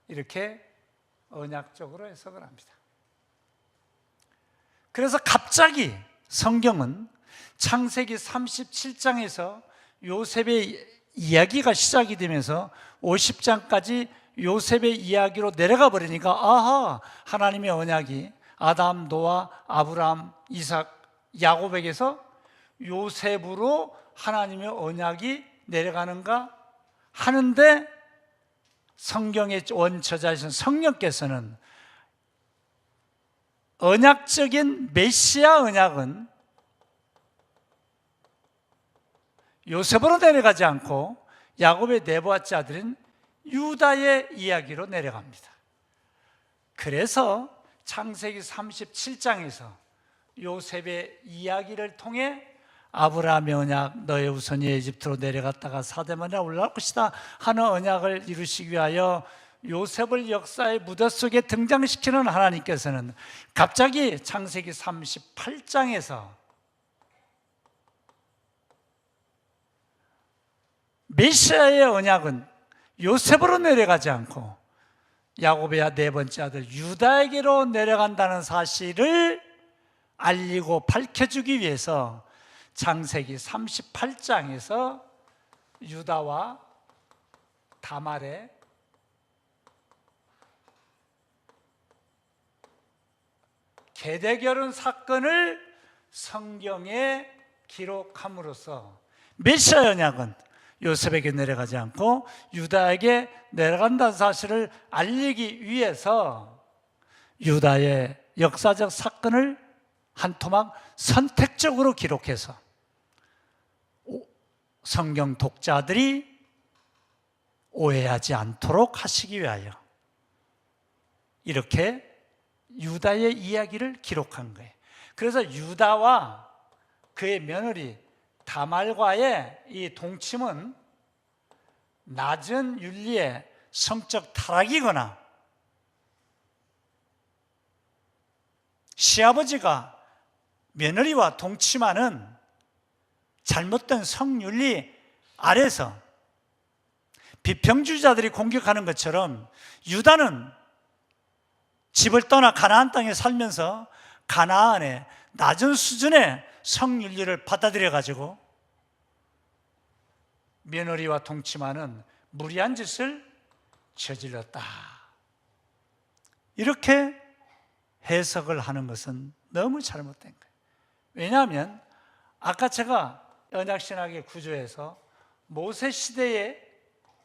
이렇게 언약적으로 해석을 합니다. 그래서 갑자기 성경은 창세기 37장에서 요셉의 이야기가 시작이 되면서 50장까지 요셉의 이야기로 내려가 버리니까 아하, 하나님의 언약이 아담, 노아, 아브라함, 이삭, 야곱에게서 요셉으로 하나님의 언약이 내려가는가 하는데 성경의 원저자이신 성령께서는 언약적인 메시아 언약은 요셉으로 내려가지 않고 야곱의 네 번째 아들인 유다의 이야기로 내려갑니다. 그래서 창세기 37장에서 요셉의 이야기를 통해 아브라함의 언약, 너의 후손이 에집트로 내려갔다가 4대 만에 올라올 것이다 하는 언약을 이루시기 위하여 요셉을 역사의 무대 속에 등장시키는 하나님께서는 갑자기 창세기 38장에서 메시아의 언약은 요셉으로 내려가지 않고 야곱의 네 번째 아들 유다에게로 내려간다는 사실을 알리고 밝혀주기 위해서 창세기 38장에서 유다와 다말의 계대결혼 사건을 성경에 기록함으로써 메시아 언약은 요셉에게 내려가지 않고 유다에게 내려간다는 사실을 알리기 위해서 유다의 역사적 사건을 한 토막 선택적으로 기록해서 성경 독자들이 오해하지 않도록 하시기 위하여 이렇게 유다의 이야기를 기록한 거예요. 그래서 유다와 그의 며느리 다말과의 이 동침은 낮은 윤리의 성적 타락이거나 시아버지가 며느리와 동침하는 잘못된 성윤리 아래서 비평주의자들이 공격하는 것처럼 유다는 집을 떠나 가나안 땅에 살면서 가나안의 낮은 수준의 성윤리를 받아들여 가지고 며느리와 동침하는 무리한 짓을 저질렀다. 이렇게 해석을 하는 것은 너무 잘못된 거예요. 왜냐하면 아까 제가 언약신학의 구조에서 모세 시대의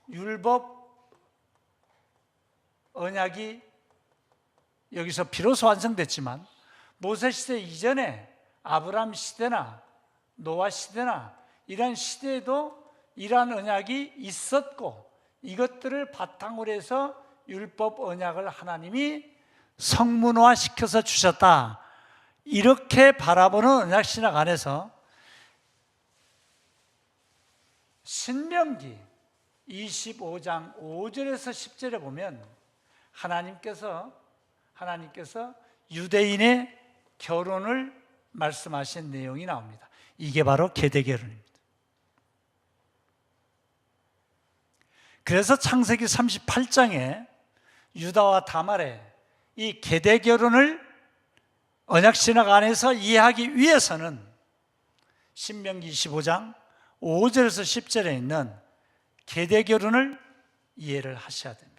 율법 언약이 여기서 비로소 완성됐지만 모세 시대 이전에 아브라함 시대나 노아 시대나 이런 시대에도 이러한 언약이 있었고 이것들을 바탕으로 해서 율법 언약을 하나님이 성문화 시켜서 주셨다. 이렇게 바라보는 언약신학 안에서 신명기 25장 5절에서 10절에 보면 하나님께서 유대인의 결혼을 말씀하신 내용이 나옵니다. 이게 바로 계대결혼입니다. 그래서 창세기 38장에 유다와 다말의 이 계대결혼을 언약신학 안에서 이해하기 위해서는 신명기 25장 5절에서 10절에 있는 계대결혼을 이해를 하셔야 됩니다.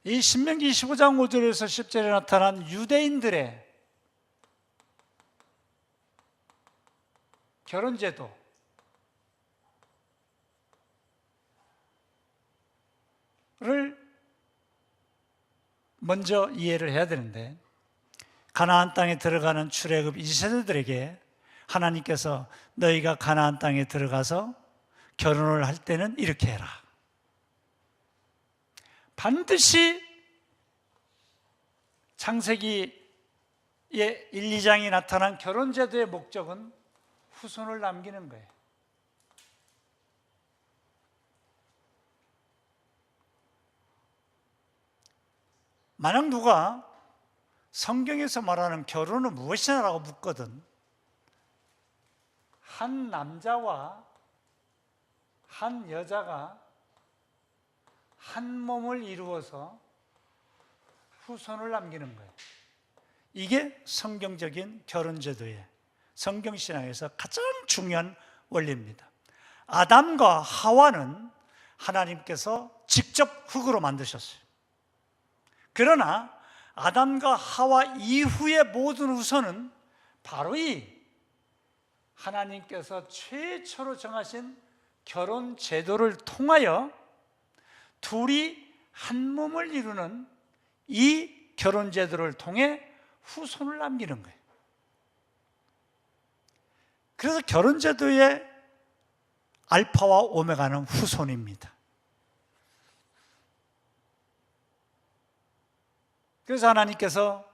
이 신명기 25장 5절에서 10절에 나타난 유대인들의 결혼제도를 먼저 이해를 해야 되는데, 가나안 땅에 들어가는 출애굽 2세대들에게 하나님께서 너희가 가나안 땅에 들어가서 결혼을 할 때는 이렇게 해라. 반드시 창세기의 1, 2장이 나타난 결혼제도의 목적은 후손을 남기는 거예요. 만약 누가 성경에서 말하는 결혼은 무엇이냐라고 묻거든, 한 남자와 한 여자가 한 몸을 이루어서 후손을 남기는 거예요. 이게 성경적인 결혼제도의 성경신앙에서 가장 중요한 원리입니다. 아담과 하와는 하나님께서 직접 흙으로 만드셨어요. 그러나 아담과 하와 이후의 모든 후손은 바로 이 하나님께서 최초로 정하신 결혼 제도를 통하여 둘이 한 몸을 이루는 이 결혼 제도를 통해 후손을 남기는 거예요. 그래서 결혼 제도의 알파와 오메가는 후손입니다. 그래서 하나님께서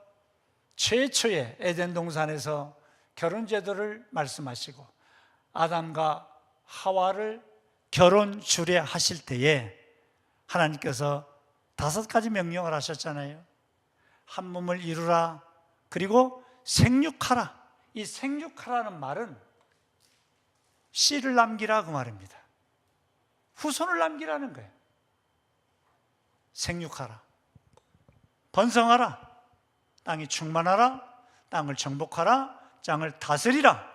최초의 에덴 동산에서 결혼 제도를 말씀하시고 아담과 하와를 결혼 주례하실 때에 하나님께서 5가지 명령을 하셨잖아요. 한 몸을 이루라, 그리고 생육하라. 이 생육하라는 말은 씨를 남기라 그 말입니다. 후손을 남기라는 거예요. 생육하라, 번성하라, 땅이 충만하라, 땅을 정복하라, 땅을 다스리라.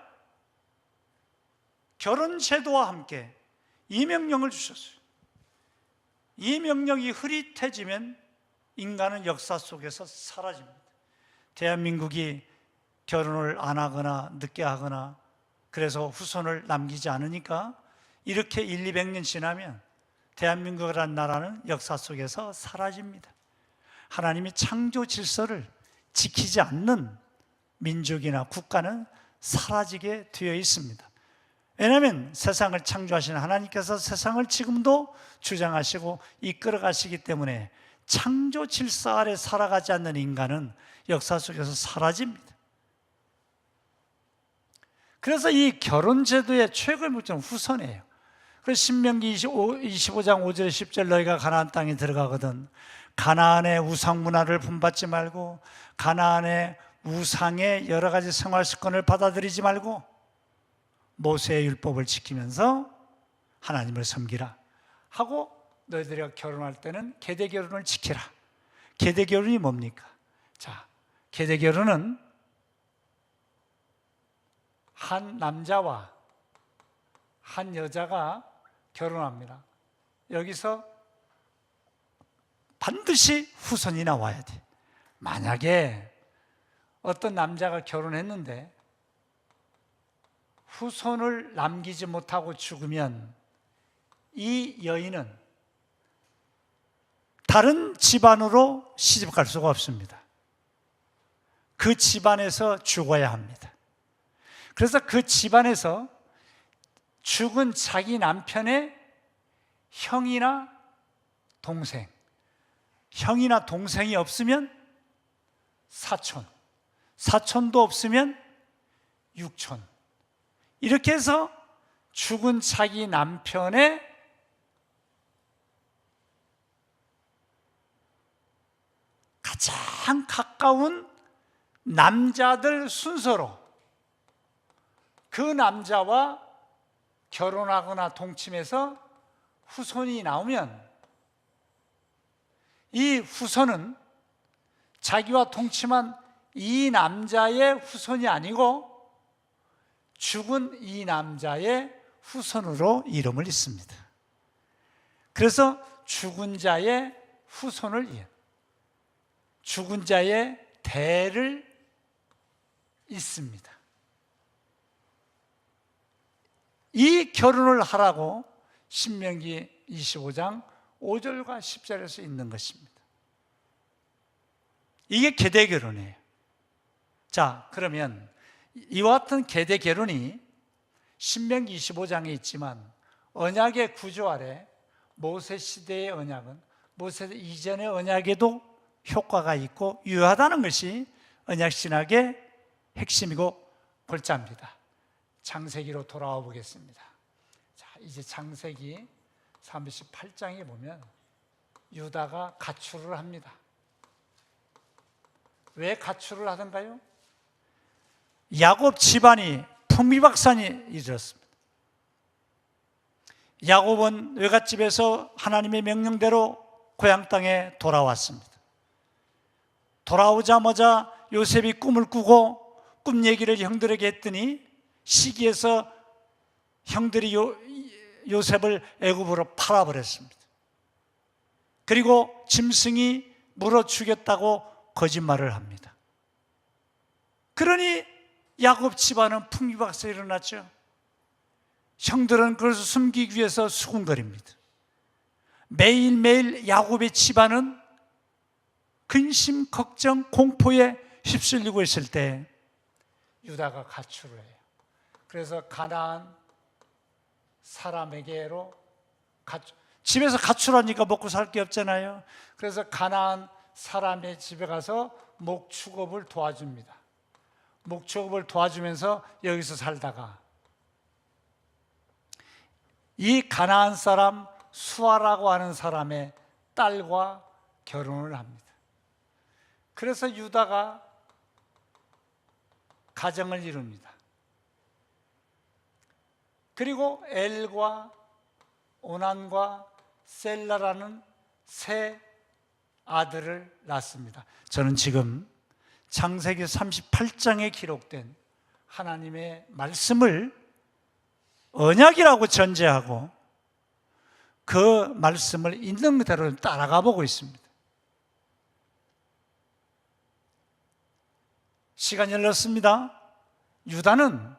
결혼 제도와 함께 이 명령을 주셨어요. 이 명령이 흐릿해지면 인간은 역사 속에서 사라집니다. 대한민국이 결혼을 안 하거나 늦게 하거나 그래서 후손을 남기지 않으니까 이렇게 1, 200년 지나면 대한민국이라는 나라는 역사 속에서 사라집니다. 하나님이 창조 질서를 지키지 않는 민족이나 국가는 사라지게 되어 있습니다. 왜냐하면 세상을 창조하신 하나님께서 세상을 지금도 주장하시고 이끌어 가시기 때문에 창조 질서 아래 살아가지 않는 인간은 역사 속에서 사라집니다. 그래서 이 결혼제도의 최고의 목적은 후손이에요. 그래서 신명기 25장 5절 10절 너희가 가나안 땅에 들어가거든 가나안의 우상 문화를 본받지 말고 가나안의 우상의 여러 가지 생활 습관을 받아들이지 말고 모세의 율법을 지키면서 하나님을 섬기라 하고 너희들이 결혼할 때는 계대 결혼을 지키라. 계대 결혼이 뭡니까? 자, 계대 결혼은 한 남자와 한 여자가 결혼합니다. 여기서 반드시 후손이 나와야 돼. 만약에 어떤 남자가 결혼했는데 후손을 남기지 못하고 죽으면 이 여인은 다른 집안으로 시집 갈 수가 없습니다. 그 집안에서 죽어야 합니다. 그래서 그 집안에서 죽은 자기 남편의 형이나 동생, 형이나 동생이 없으면 사촌, 사촌도 없으면 육촌, 이렇게 해서 죽은 자기 남편의 가장 가까운 남자들 순서로 그 남자와 결혼하거나 동침해서 후손이 나오면 이 후손은 자기와 동침한 이 남자의 후손이 아니고 죽은 이 남자의 후손으로 이름을 잇습니다. 그래서 죽은 자의 후손을 죽은 자의 대를 잇습니다. 이 결혼을 하라고 신명기 25장 5절과 10절에서 있는 것입니다. 이게 계대 결혼이에요. 자, 그러면 이와 같은 계대 결혼이 신명기 25장에 있지만 언약의 구조 아래 모세 시대의 언약은 모세 이전의 언약에도 효과가 있고 유효하다는 것이 언약 신학의 핵심이고 골자입니다. 창세기로 돌아와 보겠습니다. 자, 이제 창세기 38장에 보면 유다가 가출을 합니다. 왜 가출을 하던가요? 야곱 집안이 풍비박산이 이르렀습니다. 야곱은 외갓집에서 하나님의 명령대로 고향 땅에 돌아왔습니다. 돌아오자마자 요셉이 꿈을 꾸고 꿈 얘기를 형들에게 했더니 시기에서 형들이 요셉을 애굽으로 팔아버렸습니다. 그리고 짐승이 물어 죽였다고 거짓말을 합니다. 그러니 야곱 집안은 풍비박산이 일어났죠. 형들은 그것을 숨기기 위해서 수군거립니다. 매일매일 야곱의 집안은 근심, 걱정, 공포에 휩쓸리고 있을 때 유다가 가출을 해요. 그래서 가나안 사람에게로 집에서 가출하니까 먹고 살 게 없잖아요. 그래서 가나안 사람의 집에 가서 목축업을 도와줍니다. 목축업을 도와주면서 여기서 살다가 이 가나안 사람 수아라고 하는 사람의 딸과 결혼을 합니다. 그래서 유다가 가정을 이룹니다. 그리고 엘과 오난과 셀라라는 세 아들을 낳습니다. 저는 지금 창세기 38장에 기록된 하나님의 말씀을 언약이라고 전제하고 그 말씀을 있는 그대로 따라가 보고 있습니다. 시간이 흘렀습니다. 유다는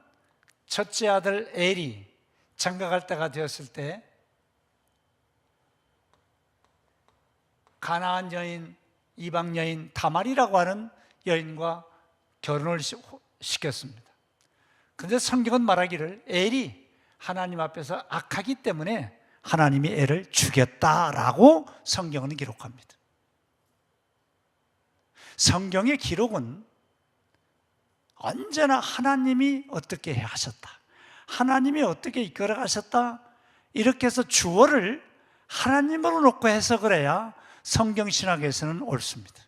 첫째 아들 엘이 장가갈 때가 되었을 때 가나안 여인, 이방 여인 다말이라고 하는 여인과 결혼을 시켰습니다. 그런데 성경은 말하기를 엘이 하나님 앞에서 악하기 때문에 하나님이 엘을 죽였다라고 성경은 기록합니다. 성경의 기록은 언제나 하나님이 어떻게 하셨다, 하나님이 어떻게 이끌어 가셨다, 이렇게 해서 주어를 하나님으로 놓고 해석을 해야 성경 신학에서는 옳습니다.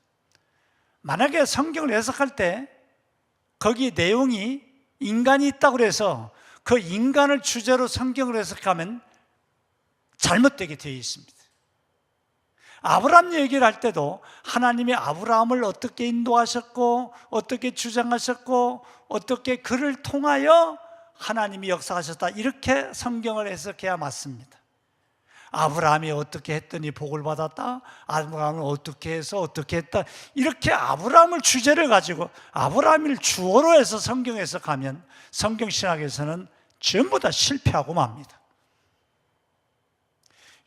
만약에 성경을 해석할 때 거기 내용이 인간이 있다고 해서 그 인간을 주제로 성경을 해석하면 잘못되게 되어 있습니다. 아브라함 얘기를 할 때도 하나님이 아브라함을 어떻게 인도하셨고 어떻게 주장하셨고 어떻게 그를 통하여 하나님이 역사하셨다, 이렇게 성경을 해석해야 맞습니다. 아브라함이 어떻게 했더니 복을 받았다, 아브라함은 어떻게 해서 어떻게 했다, 이렇게 아브라함을 주제를 가지고 아브라함을 주어로 해서 성경 해석하면 성경신학에서는 전부 다 실패하고 맙니다.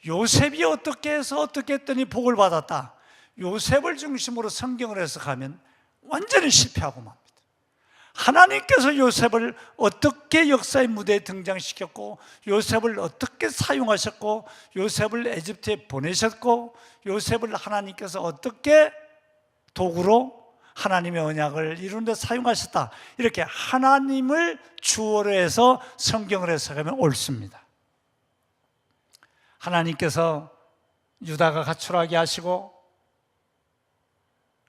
요셉이 어떻게 해서 어떻게 했더니 복을 받았다, 요셉을 중심으로 성경을 해석하면 완전히 실패하고 맙니다. 하나님께서 요셉을 어떻게 역사의 무대에 등장시켰고 요셉을 어떻게 사용하셨고 요셉을 에집트에 보내셨고 요셉을 하나님께서 어떻게 도구로 하나님의 언약을 이루는 데 사용하셨다, 이렇게 하나님을 주어로 해서 성경을 해석하면 옳습니다. 하나님께서 유다가 가출하게 하시고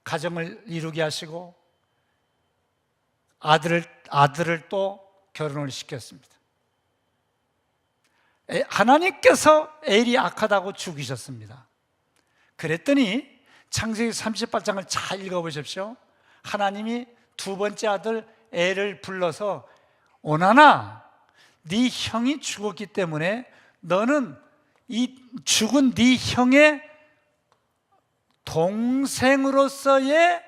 가정을 이루게 하시고 아들을 또 결혼을 시켰습니다. 하나님께서 엘이 악하다고 죽이셨습니다. 그랬더니 창세기 38장을 잘 읽어보십시오. 하나님이 두 번째 아들 엘을 불러서 오나나, 네 형이 죽었기 때문에 너는 이 죽은 네 형의 동생으로서의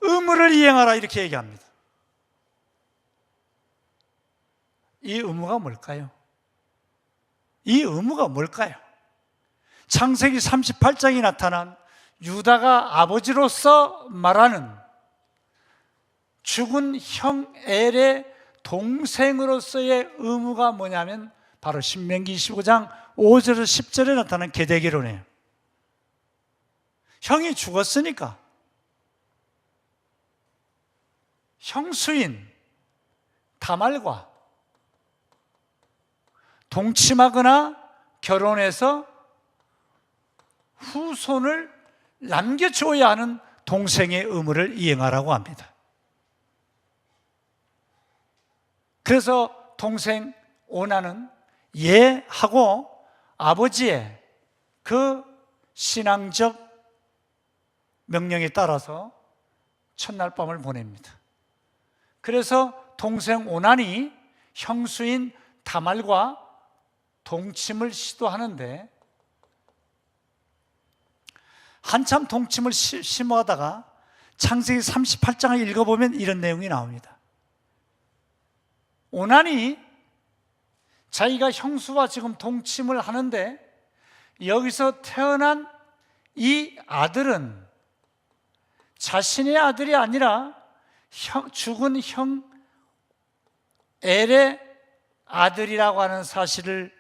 의무를 이행하라, 이렇게 얘기합니다. 이 의무가 뭘까요? 이 의무가 뭘까요? 창세기 38장에 나타난 유다가 아버지로서 말하는 죽은 형 엘의 동생으로서의 의무가 뭐냐면 바로 신명기 25장 5절에서 10절에 나타난 계대결혼이에요. 형이 죽었으니까 형수인 다말과 동침하거나 결혼해서 후손을 남겨줘야 하는 동생의 의무를 이행하라고 합니다. 그래서 동생 오나는 예하고 아버지의 그 신앙적 명령에 따라서 첫날 밤을 보냅니다. 그래서 동생 오난이 형수인 다말과 동침을 시도하는데 한참 동침을 심호하다가 창세기 38장을 읽어보면 이런 내용이 나옵니다. 오난이 자기가 형수와 지금 동침을 하는데 여기서 태어난 이 아들은 자신의 아들이 아니라 죽은 형 엘의 아들이라고 하는 사실을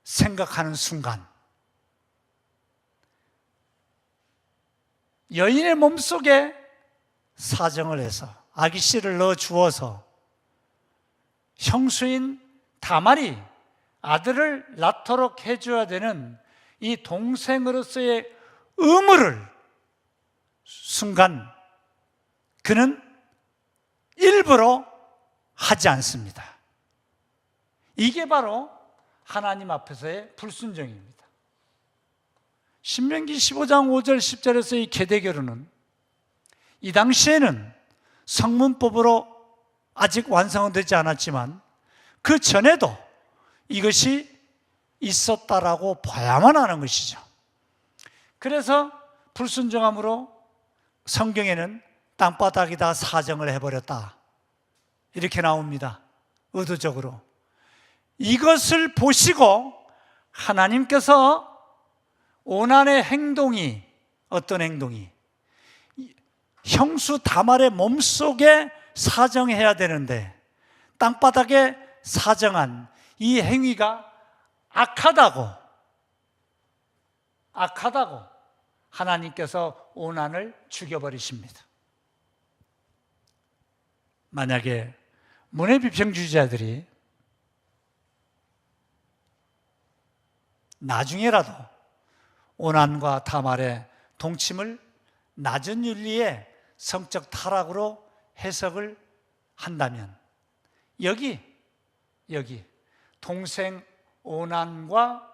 생각하는 순간 여인의 몸속에 사정을 해서 아기 씨를 넣어 주어서 형수인 다말이 아들을 낳도록 해줘야 되는 이 동생으로서의 의무를 순간 그는 일부러 하지 않습니다. 이게 바로 하나님 앞에서의 불순종입니다. 신명기 15장 5절 10절에서 이 계대결혼은 이 당시에는 성문법으로 아직 완성은 되지 않았지만 그 전에도 이것이 있었다라고 봐야만 하는 것이죠. 그래서 불순종함으로 성경에는 땅바닥에다 사정을 해버렸다, 이렇게 나옵니다. 의도적으로. 이것을 보시고 하나님께서 오난의 행동이, 어떤 행동이 형수 다말의 몸속에 사정해야 되는데 땅바닥에 사정한 이 행위가 악하다고 하나님께서 오난을 죽여버리십니다. 만약에 문해비평주의자들이 나중에라도 오난과 다말의 동침을 낮은 윤리의 성적 타락으로 해석을 한다면 여기 동생 오난과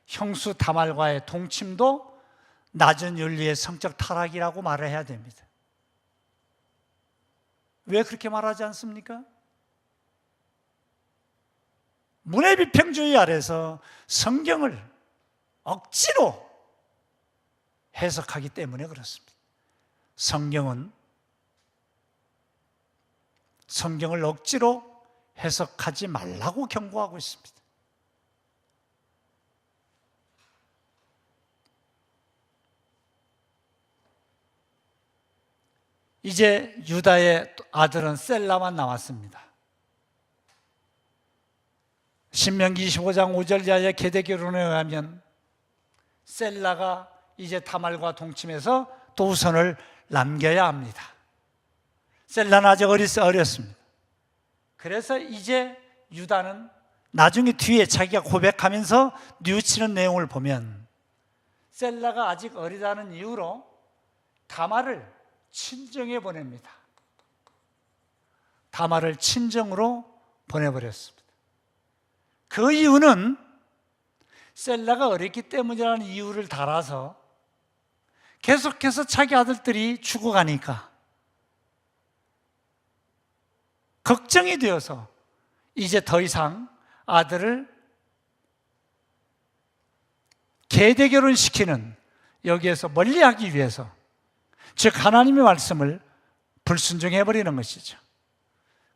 형수 다말과의 동침도 낮은 윤리의 성적 타락이라고 말을 해야 됩니다. 왜 그렇게 말하지 않습니까? 문해비평주의 아래서 성경을 억지로 해석하기 때문에 그렇습니다. 성경을 억지로 해석하지 말라고 경고하고 있습니다. 이제 유다의 아들은 셀라만 남았습니다. 신명기 25장 5절 이하의 계대 결론에 의하면 셀라가 이제 다말과 동침해서 또 후손을 남겨야 합니다. 셀라는 아직 어렸습니다. 그래서 이제 유다는 나중에 뒤에 자기가 고백하면서 뉘우치는 내용을 보면 셀라가 아직 어리다는 이유로 다말을 친정에 보냅니다. 다말을 친정으로 보내버렸습니다. 그 이유는 셀라가 어렸기 때문이라는 이유를 달아서 계속해서 자기 아들들이 죽어가니까 걱정이 되어서 이제 더 이상 아들을 계대 결혼시키는 여기에서 멀리하기 위해서, 즉 하나님의 말씀을 불순종해버리는 것이죠.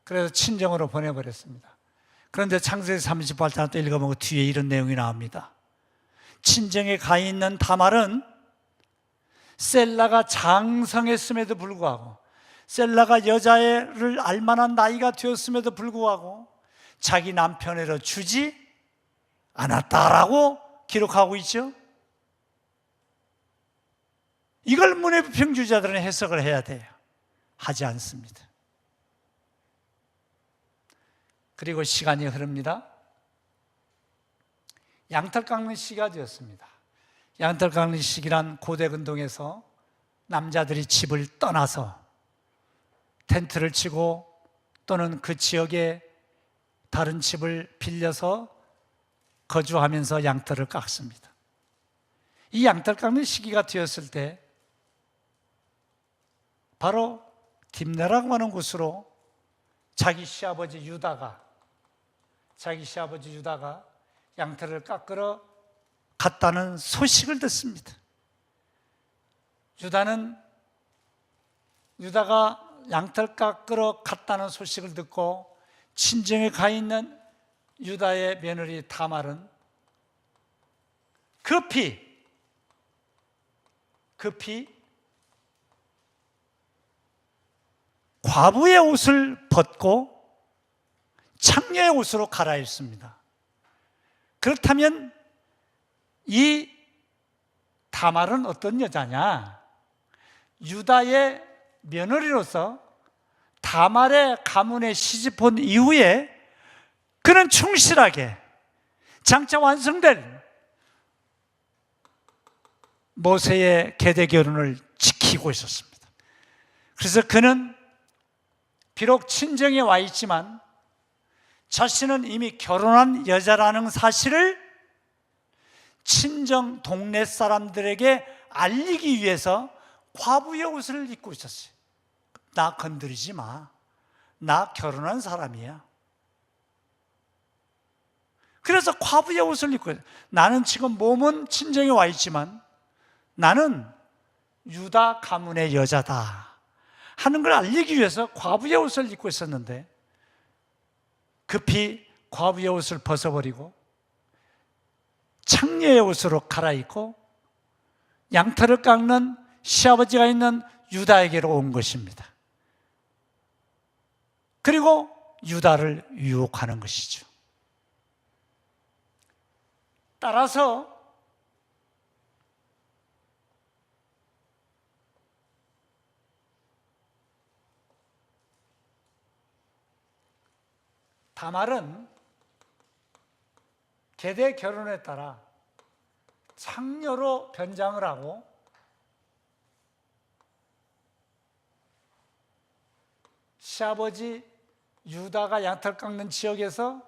그래서 친정으로 보내버렸습니다. 그런데 창세기 38장 또 읽어보면 뒤에 이런 내용이 나옵니다. 친정에 가 있는 다말은 셀라가 장성했음에도 불구하고, 셀라가 여자를 알만한 나이가 되었음에도 불구하고 자기 남편으로 주지 않았다라고 기록하고 있죠. 이걸 문해비평주의자들은 해석을 해야 돼요. 하지 않습니다. 그리고 시간이 흐릅니다. 양털 깎는 시기가 되었습니다. 양털 깎는 시기란 고대 근동에서 남자들이 집을 떠나서 텐트를 치고 또는 그 지역에 다른 집을 빌려서 거주하면서 양털을 깎습니다. 이 양털 깎는 시기가 되었을 때 바로 딥나라고 하는 곳으로 자기 시아버지 유다가 양털을 깎으러 갔다는 소식을 듣습니다. 유다가 양털 깎으러 갔다는 소식을 듣고 친정에 가 있는 유다의 며느리 다말은 급히 과부의 옷을 벗고 창녀의 옷으로 갈아입습니다. 그렇다면 이 다말은 어떤 여자냐? 유다의 며느리로서 다말의 가문에 시집온 이후에 그는 충실하게 장차 완성될 모세의 계대 결혼을 지키고 있었습니다. 그래서 그는 비록 친정에 와 있지만 자신은 이미 결혼한 여자라는 사실을 친정 동네 사람들에게 알리기 위해서 과부의 옷을 입고 있었어요. 나 건드리지 마. 나 결혼한 사람이야. 그래서 과부의 옷을 입고 있어요. 나는 지금 몸은 친정에 와 있지만 나는 유다 가문의 여자다 하는 걸 알리기 위해서 과부의 옷을 입고 있었는데 급히 과부의 옷을 벗어버리고 창녀의 옷으로 갈아입고 양털을 깎는 시아버지가 있는 유다에게로 온 것입니다. 그리고 유다를 유혹하는 것이죠. 따라서 다말은 계대 결혼에 따라 창녀로 변장을 하고 시아버지 유다가 양털 깎는 지역에서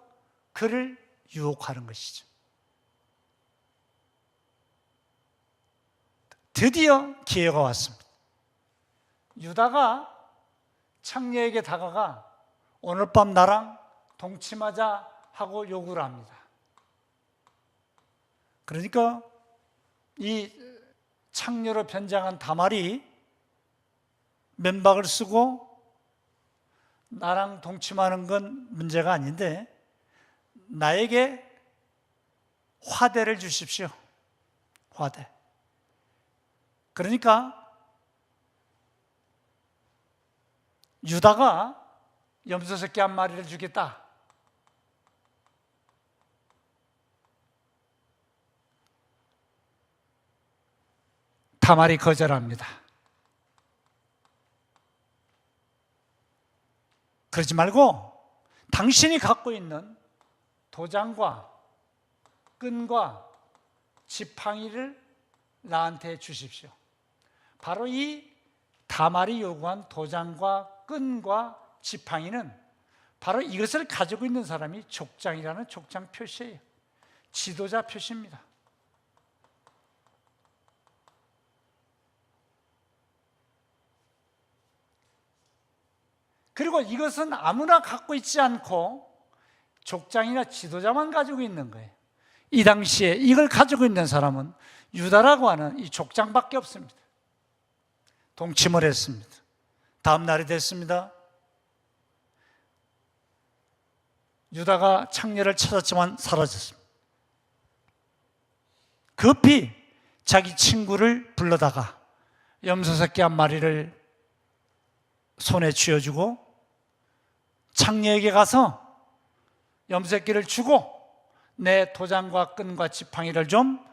그를 유혹하는 것이죠. 드디어 기회가 왔습니다. 유다가 창녀에게 다가가 오늘 밤 나랑 동침하자 하고 요구를 합니다. 그러니까 이 창녀로 변장한 다말이 면박을 쓰고 나랑 동침하는 건 문제가 아닌데 나에게 화대를 주십시오. 화대. 그러니까 유다가 염소 새끼 한 마리를 주겠다. 다말이 거절합니다. 그러지 말고 당신이 갖고 있는 도장과 끈과 지팡이를 나한테 주십시오. 바로 이 다말이 요구한 도장과 끈과 지팡이는 바로 이것을 가지고 있는 사람이 족장이라는 족장 표시예요. 지도자 표시입니다. 그리고 이것은 아무나 갖고 있지 않고 족장이나 지도자만 가지고 있는 거예요. 이 당시에 이걸 가지고 있는 사람은 유다라고 하는 이 족장밖에 없습니다. 동침을 했습니다. 다음 날이 됐습니다. 유다가 창녀를 찾았지만 사라졌습니다. 급히 자기 친구를 불러다가 염소 새끼 한 마리를 손에 쥐어주고 창녀에게 가서 염소 새끼를 주고 내 도장과 끈과 지팡이를 좀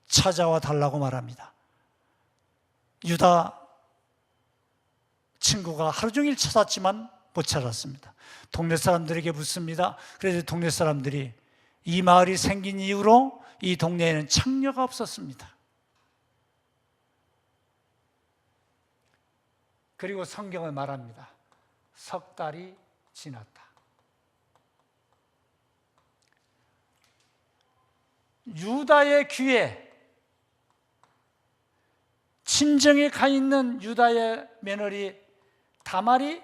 찾아와 달라고 말합니다. 유다 친구가 하루 종일 찾았지만 못 찾았습니다. 동네 사람들에게 묻습니다. 그래서 동네 사람들이 이 마을이 생긴 이후로 이 동네에는 창녀가 없었습니다. 그리고 성경은 말합니다. 석 달이 지났다. 유다의 귀에, 친정에 가 있는 유다의 며느리 다말이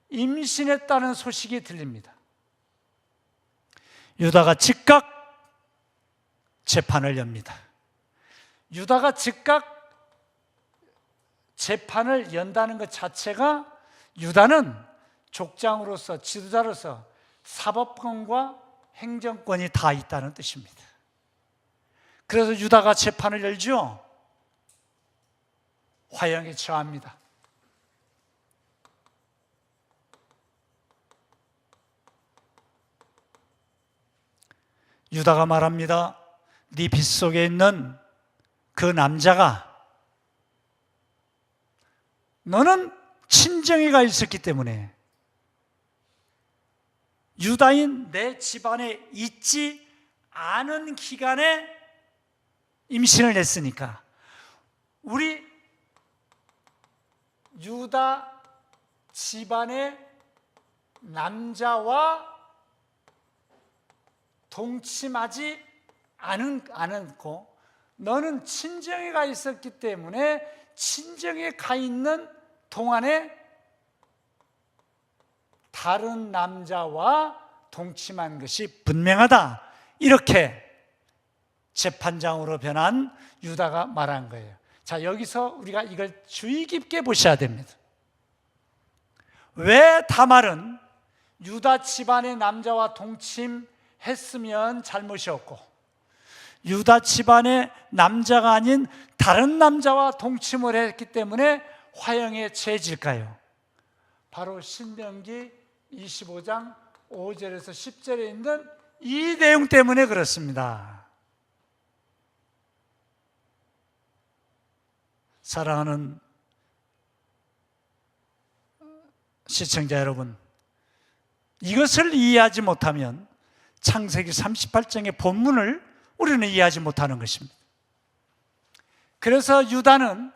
임신했다는 소식이 들립니다. 유다가 즉각 재판을 엽니다. 유다가 즉각 재판을 연다는 것 자체가 유다는 족장으로서 지도자로서 사법권과 행정권이 다 있다는 뜻입니다. 그래서 유다가 재판을 열죠. 화형에 처합니다. 유다가 말합니다. 네 빗속에 있는 그 남자가 너는 친정에가 있었기 때문에 유다인 내 집안에 있지 않은 기간에 임신을 했으니까 우리 유다 집안의 남자와 동침하지 않고 너는 친정에 가 있었기 때문에 친정에 가 있는 동안에 다른 남자와 동침한 것이 분명하다. 이렇게 재판장으로 변한 유다가 말한 거예요. 자, 여기서 우리가 이걸 주의 깊게 보셔야 됩니다. 왜 다말은 유다 집안의 남자와 동침했으면 잘못이었고 유다 집안의 남자가 아닌 다른 남자와 동침을 했기 때문에 화형에 처해질까요? 바로 신명기 25장 5절에서 10절에 있는 이 내용 때문에 그렇습니다. 사랑하는 시청자 여러분, 이것을 이해하지 못하면 창세기 38장의 본문을 우리는 이해하지 못하는 것입니다. 그래서 유다는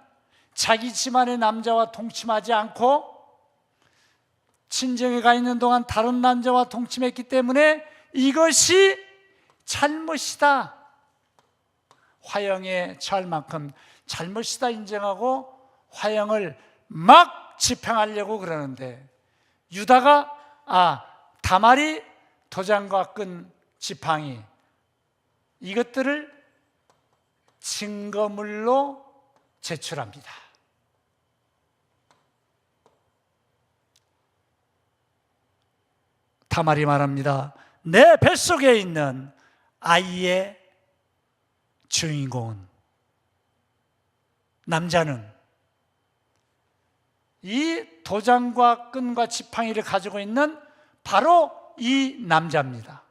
자기 집안의 남자와 동침하지 않고 친정에 가 있는 동안 다른 남자와 동침했기 때문에 이것이 잘못이다, 화형에 처할 만큼 잘못이다 인정하고 화형을 막 집행하려고 그러는데, 유다가 다말이 도장과 끈 지팡이 이것들을 증거물로 제출합니다. 다말이 말합니다. 내 뱃속에 있는 아이의 주인공은, 남자는 이 도장과 끈과 지팡이를 가지고 있는 바로 이 남자입니다.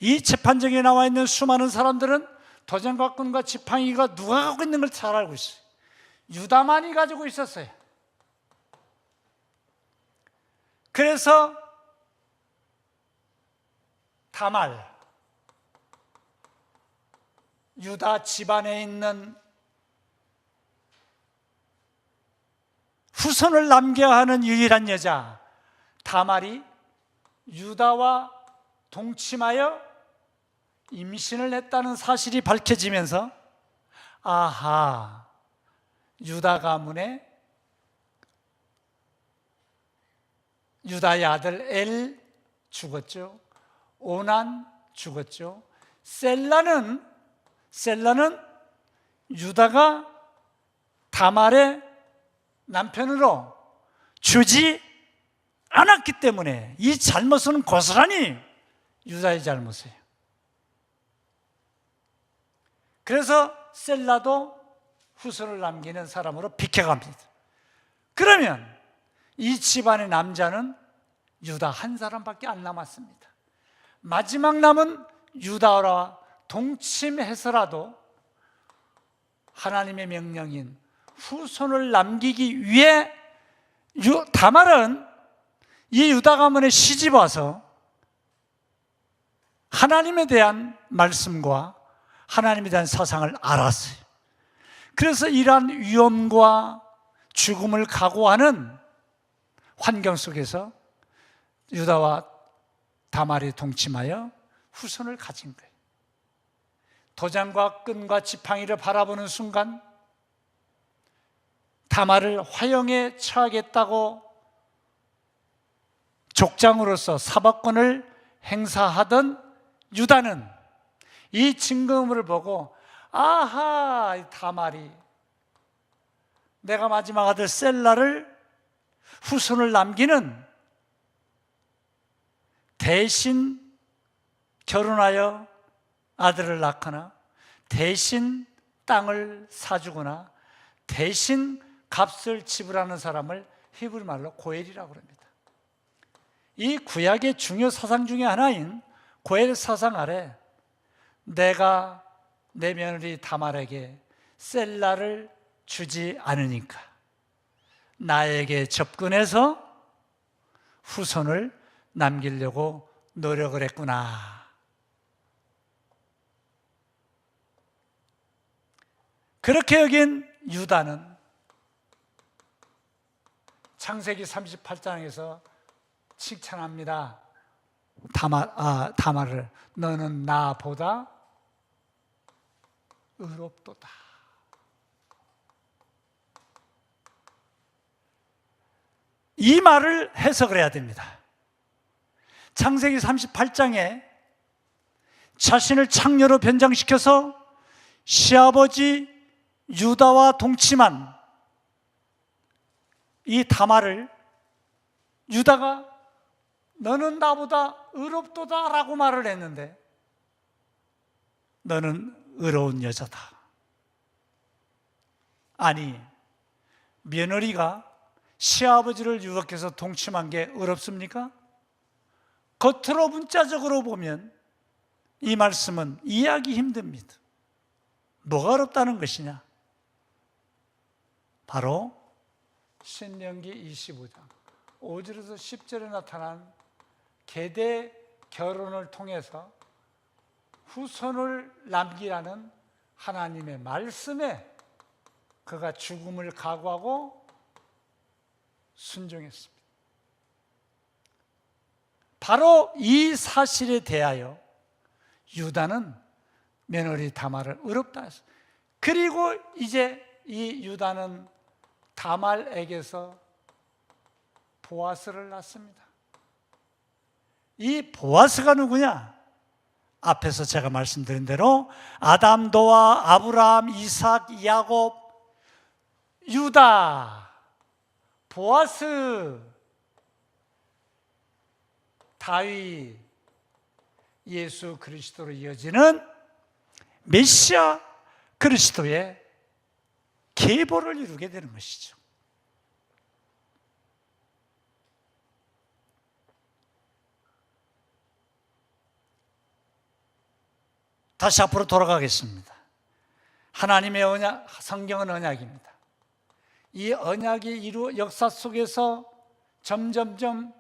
이 재판정에 나와 있는 수많은 사람들은 도장과 끈과 지팡이가 누가 갖고 있는 걸 잘 알고 있어요. 유다만이 가지고 있었어요. 그래서 다말, 유다 집안에 있는 후손을 남겨야 하는 유일한 여자 다말이 유다와 동침하여 임신을 했다는 사실이 밝혀지면서, 아하, 유다 가문에 유다의 아들 엘 죽었죠. 오난 죽었죠. 셀라는 유다가 다말의 남편으로 주지 않았기 때문에 이 잘못은 고스란히 유다의 잘못이에요. 그래서 셀라도 후손을 남기는 사람으로 비켜갑니다. 그러면 이 집안의 남자는 유다 한 사람밖에 안 남았습니다. 마지막 남은 유다와 동침해서라도 하나님의 명령인 후손을 남기기 위해 다말은 이 유다 가문에 시집 와서 하나님에 대한 말씀과 하나님에 대한 사상을 알았어요. 그래서 이러한 위험과 죽음을 각오하는 환경 속에서 유다와 다말이 동침하여 후손을 가진 거예요. 도장과 끈과 지팡이를 바라보는 순간 다말을 화형에 처하겠다고 족장으로서 사법권을 행사하던 유다는 이 증거물을 보고, 아하, 이 다말이 내가 마지막 아들 셀라를 후손을 남기는, 대신 결혼하여 아들을 낳거나 대신 땅을 사주거나 대신 값을 지불하는 사람을 히브리 말로 고엘이라고 합니다. 이 구약의 중요 사상 중에 하나인 고엘 사상 아래 내가 내 며느리 다말에게 셀라를 주지 않으니까 나에게 접근해서 후손을 남기려고 노력을 했구나. 그렇게 여긴 유다는 창세기 38장에서 칭찬합니다. 다말을, 너는 나보다 의롭도다. 이 말을 해석을 해야 됩니다. 창세기 38장에 자신을 창녀로 변장시켜서 시아버지 유다와 동침한 이 다말을 유다가 너는 나보다 의롭도다 라고 말을 했는데, 너는 의로운 여자다. 아니, 며느리가 시아버지를 유혹해서 동침한 게 의롭습니까? 겉으로 문자적으로 보면 이 말씀은 이해하기 힘듭니다. 뭐가 어렵다는 것이냐? 바로 신명기 25장 5절에서 10절에 나타난 계대 결혼을 통해서 후손을 남기라는 하나님의 말씀에 그가 죽음을 각오하고 순종했습니다. 바로 이 사실에 대하여 유다는 며느리 다말을 의롭다 했어요. 그리고 이제 이 유다는 다말에게서 보아스를 낳습니다. 이 보아스가 누구냐? 앞에서 제가 말씀드린 대로 아담, 노아, 아브라함, 이삭, 야곱, 유다, 보아스, 다윗, 예수 그리스도로 이어지는 메시아 그리스도의 계보를 이루게 되는 것이죠. 다시 앞으로 돌아가겠습니다. 하나님의 언약, 성경은 언약입니다. 이 언약이 역사 속에서 점점점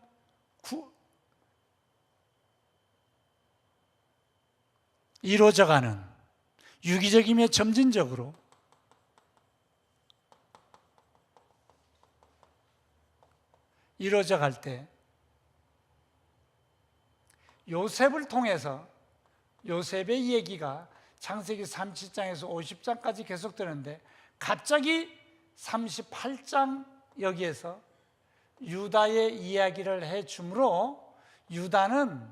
이루어져가는, 유기적이며 점진적으로 이루어져 갈 때 요셉을 통해서, 요셉의 얘기가 창세기 37장에서 50장까지 계속되는데 갑자기 38장 여기에서 유다의 이야기를 해주므로 유다는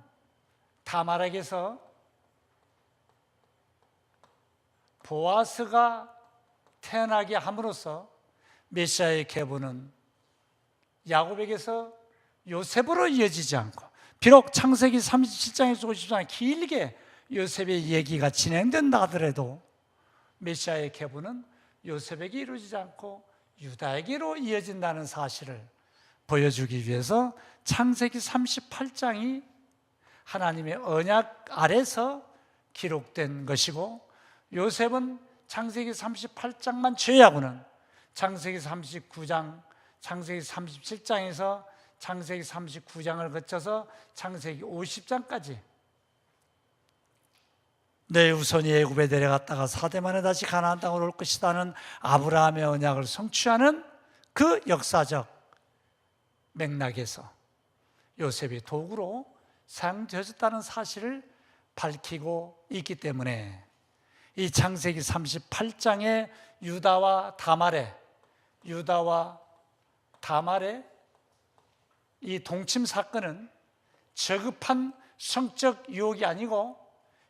다말에게서 보아스가 태어나게 함으로써 메시아의 계보는 야곱에게서 요셉으로 이어지지 않고, 비록 창세기 37장에서 50장 길게 요셉의 얘기가 진행된다 하더라도 메시아의 계보는 요셉에게 이루어지지 않고 유다에게로 이어진다는 사실을 보여주기 위해서 창세기 38장이 하나님의 언약 아래서 기록된 것이고, 요셉은 창세기 38장만 제외하고는 창세기 39장, 창세기 37장에서 창세기 39장을 거쳐서 창세기 50장까지 내 후손이 애굽에 내려갔다가 사대만에 다시 가나안 땅으로 올 것이라는 아브라함의 언약을 성취하는 그 역사적 맥락에서 요셉이 도구로 사용되어졌다는 사실을 밝히고 있기 때문에 이 창세기 38장의 유다와 다말의 이 동침 사건은 저급한 성적 유혹이 아니고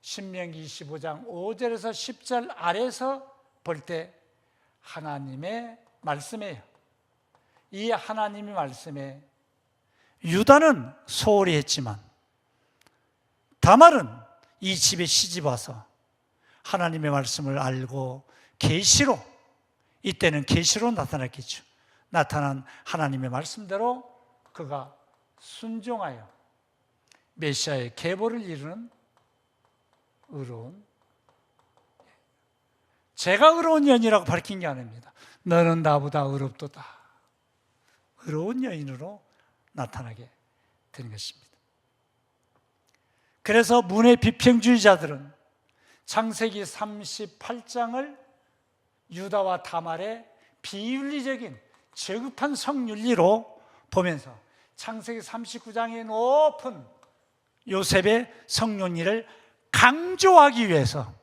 신명기 25장 5절에서 10절 아래에서 볼 때 하나님의 말씀이에요. 이 하나님의 말씀에 유다는 소홀히 했지만 다말은 이 집에 시집 와서 하나님의 말씀을 알고 계시로, 이때는 계시로 나타났겠죠. 나타난 하나님의 말씀대로 그가 순종하여 메시아의 계보를 이루는 의로운, 제가 의로운 여인이라고 밝힌 게 아닙니다. 너는 나보다 의롭도다. 의로운 여인으로 나타나게 된 것입니다. 그래서 문의 비평주의자들은 창세기 38장을 유다와 다말의 비윤리적인 저급한 성윤리로 보면서 창세기 39장의 높은 요셉의 성윤리를 강조하기 위해서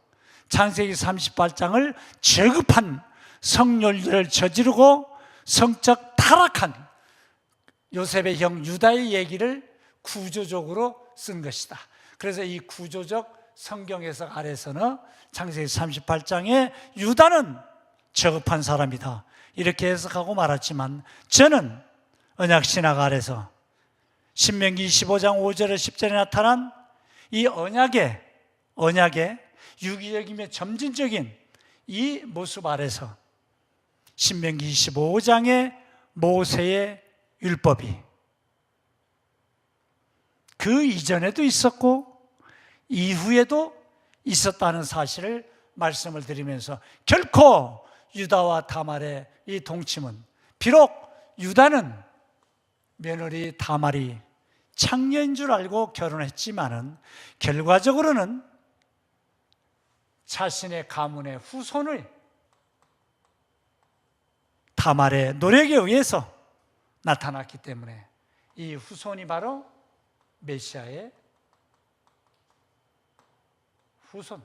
창세기 38장을 저급한 성윤리를 저지르고 성적 타락한 요셉의 형 유다의 얘기를 구조적으로 쓴 것이다. 그래서 이 구조적 성경 해석 아래서는 창세기 38장에 유다는 저급한 사람이다 이렇게 해석하고 말았지만, 저는 언약신학 아래서 신명기 25장 5절에 10절에 나타난 이 언약의 유기적이며 점진적인 이 모습 아래서 신명기 25장의 모세의 율법이 그 이전에도 있었고 이후에도 있었다는 사실을 말씀을 드리면서, 결코 유다와 다말의 이 동침은, 비록 유다는 며느리 다말이 창녀인 줄 알고 결혼했지만은 결과적으로는 자신의 가문의 후손을 다말의 노력에 의해서 나타났기 때문에 이 후손이 바로 메시아의 후손.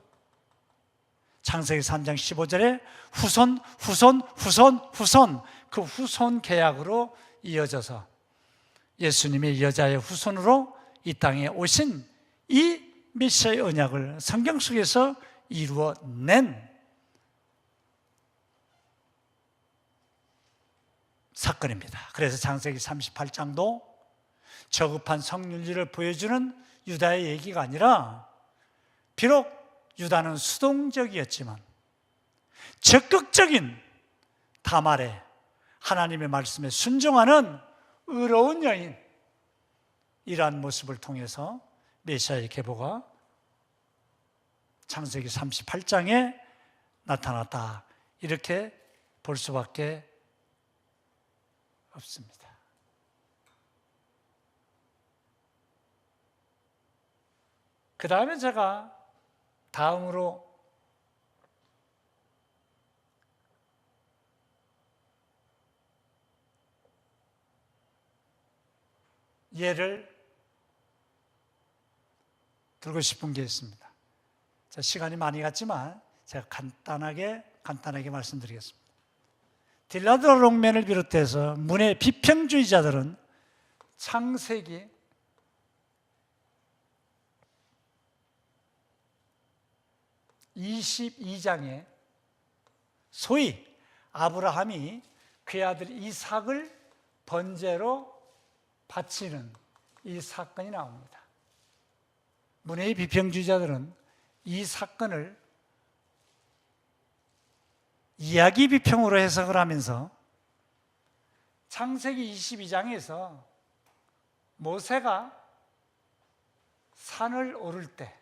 창세기 3장 15절에 후손, 후손, 후손, 후손, 그 후손 계약으로 이어져서 예수님의 여자의 후손으로 이 땅에 오신 이 메시아의 언약을 성경 속에서 이루어낸 사건입니다. 그래서 창세기 38장도 저급한 성윤리를 보여주는 유다의 얘기가 아니라, 비록 유다는 수동적이었지만 적극적인 다말의 하나님의 말씀에 순종하는 의로운 여인, 이러한 모습을 통해서 메시아의 계보가 창세기 38장에 나타났다, 이렇게 볼 수밖에 없습니다. 그 다음에 제가 다음으로 예를 들고 싶은 게 있습니다. 자, 시간이 많이 갔지만 제가 간단하게 말씀드리겠습니다. 딜라드 롱맨을 비롯해서 문의 비평주의자들은 창세기 22장에 소위 아브라함이 그의 아들 이삭을 번제로 바치는 이 사건이 나옵니다. 문의 비평주의자들은 이 사건을 이야기 비평으로 해석을 하면서 창세기 22장에서 모세가 산을 오를 때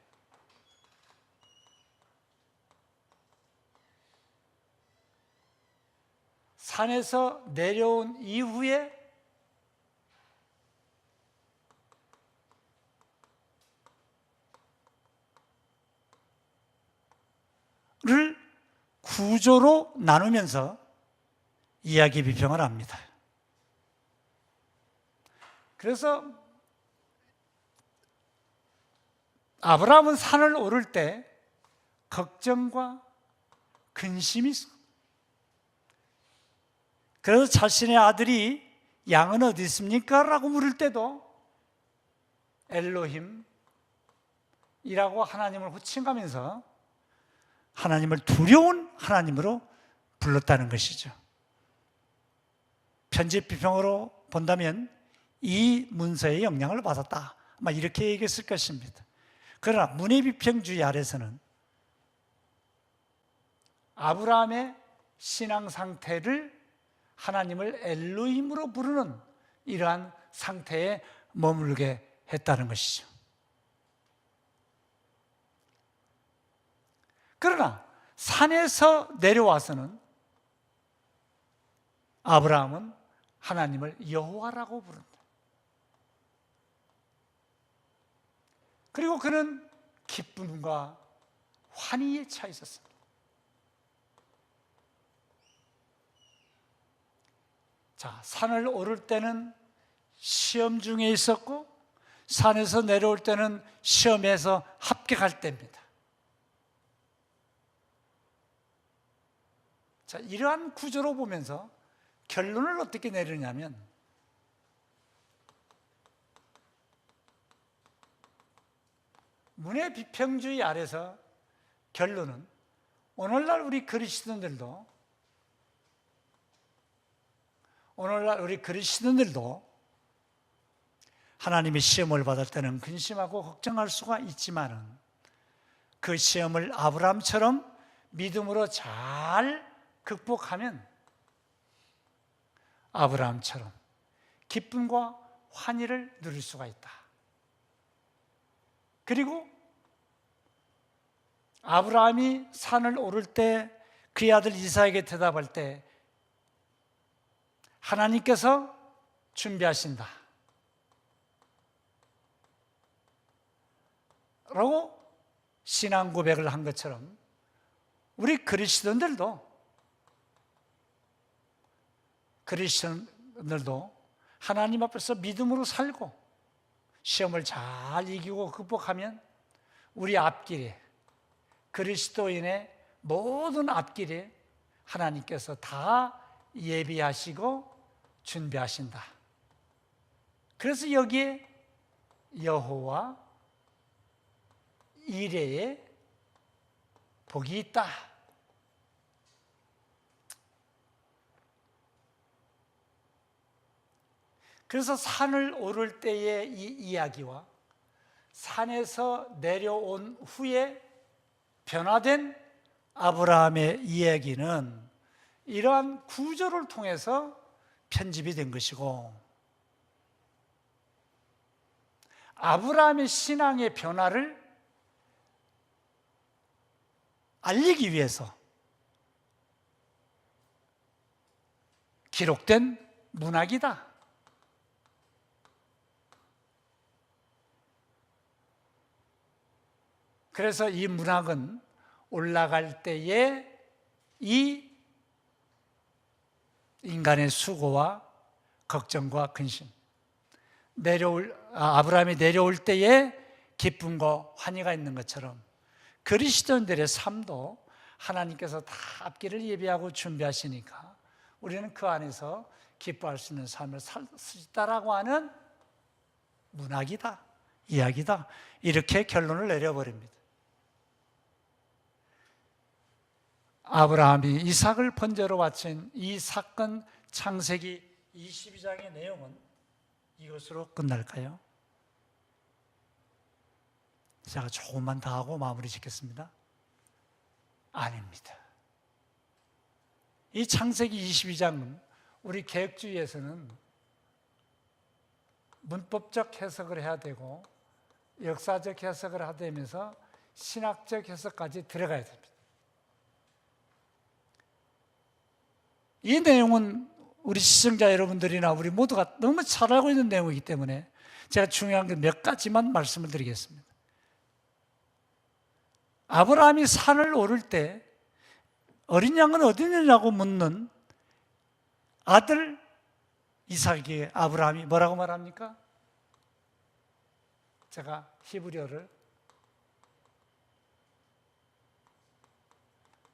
산에서 내려온 이후에 를 구조로 나누면서 이야기 비평을 합니다. 그래서 아브라함은 산을 오를 때 걱정과 근심이 있어. 그래서 자신의 아들이 양은 어디 있습니까? 라고 물을 때도 엘로힘이라고 하나님을 호칭하면서 하나님을 두려운 하나님으로 불렀다는 것이죠. 편집 비평으로 본다면 이 문서의 영향을 받았다, 아마 이렇게 얘기했을 것입니다. 그러나 문의 비평주의 아래서는 아브라함의 신앙 상태를 하나님을 엘로힘으로 부르는 이러한 상태에 머물게 했다는 것이죠. 그러나 산에서 내려와서는 아브라함은 하나님을 여호와라고 부른다. 그리고 그는 기쁨과 환희에 차 있었습니다. 자, 산을 오를 때는 시험 중에 있었고 산에서 내려올 때는 시험에서 합격할 때입니다. 자, 이러한 구조로 보면서 결론을 어떻게 내리냐면, 문의 비평주의 아래서 결론은 오늘날 우리 그리스도인들도 하나님의 시험을 받을 때는 근심하고 걱정할 수가 있지만은 그 시험을 아브라함처럼 믿음으로 잘 극복하면 아브라함처럼 기쁨과 환희를 누릴 수가 있다. 그리고 아브라함이 산을 오를 때 그의 아들 이삭에게 대답할 때 하나님께서 준비하신다 라고 신앙 고백을 한 것처럼 우리 그리스도인들도 하나님 앞에서 믿음으로 살고 시험을 잘 이기고 극복하면 우리 앞길에, 그리스도인의 모든 앞길에 하나님께서 다 예비하시고 준비하신다. 그래서 여기에 여호와 이레의 복이 있다. 그래서 산을 오를 때의 이 이야기와 산에서 내려온 후에 변화된 아브라함의 이야기는 이러한 구조를 통해서 편집이 된 것이고, 아브라함의 신앙의 변화를 알리기 위해서 기록된 문학이다. 그래서 이 문학은 올라갈 때에 이 인간의 수고와 걱정과 근심, 아브라함이 내려올 때에 기쁨과 환희가 있는 것처럼 그리스도인들의 삶도 하나님께서 다 앞길을 예비하고 준비하시니까 우리는 그 안에서 기뻐할 수 있는 삶을 살 수 있다라고 하는 문학이다, 이야기다, 이렇게 결론을 내려버립니다. 아브라함이 이삭을 번제로 바친 이 사건, 창세기 22장의 내용은 이것으로 끝날까요? 제가 조금만 더 하고 마무리 짓겠습니다. 아닙니다. 이 창세기 22장은 우리 개혁주의에서는 문법적 해석을 해야 되고 역사적 해석을 해야 되면서 신학적 해석까지 들어가야 됩니다. 이 내용은 우리 시청자 여러분들이나 우리 모두가 너무 잘 알고 있는 내용이기 때문에 제가 중요한 게 몇 가지만 말씀을 드리겠습니다. 아브라함이 산을 오를 때 어린 양은 어디 있느냐고 묻는 아들 이삭에게 아브라함이 뭐라고 말합니까? 제가 히브리어를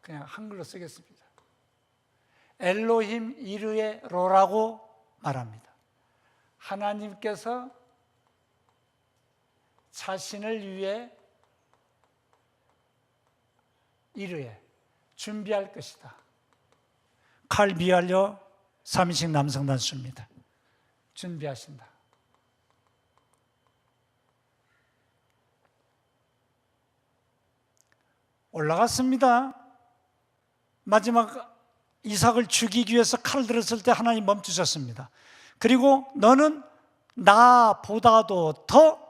그냥 한글로 쓰겠습니다. 엘로힘 이르에 로라고 말합니다. 하나님께서 자신을 위해 이르에 준비할 것이다. 칼 비알려 3인식 남성 단수입니다. 준비하신다. 올라갔습니다. 마지막 이삭을 죽이기 위해서 칼을 들었을 때 하나님 멈추셨습니다. 그리고 너는 나보다도 더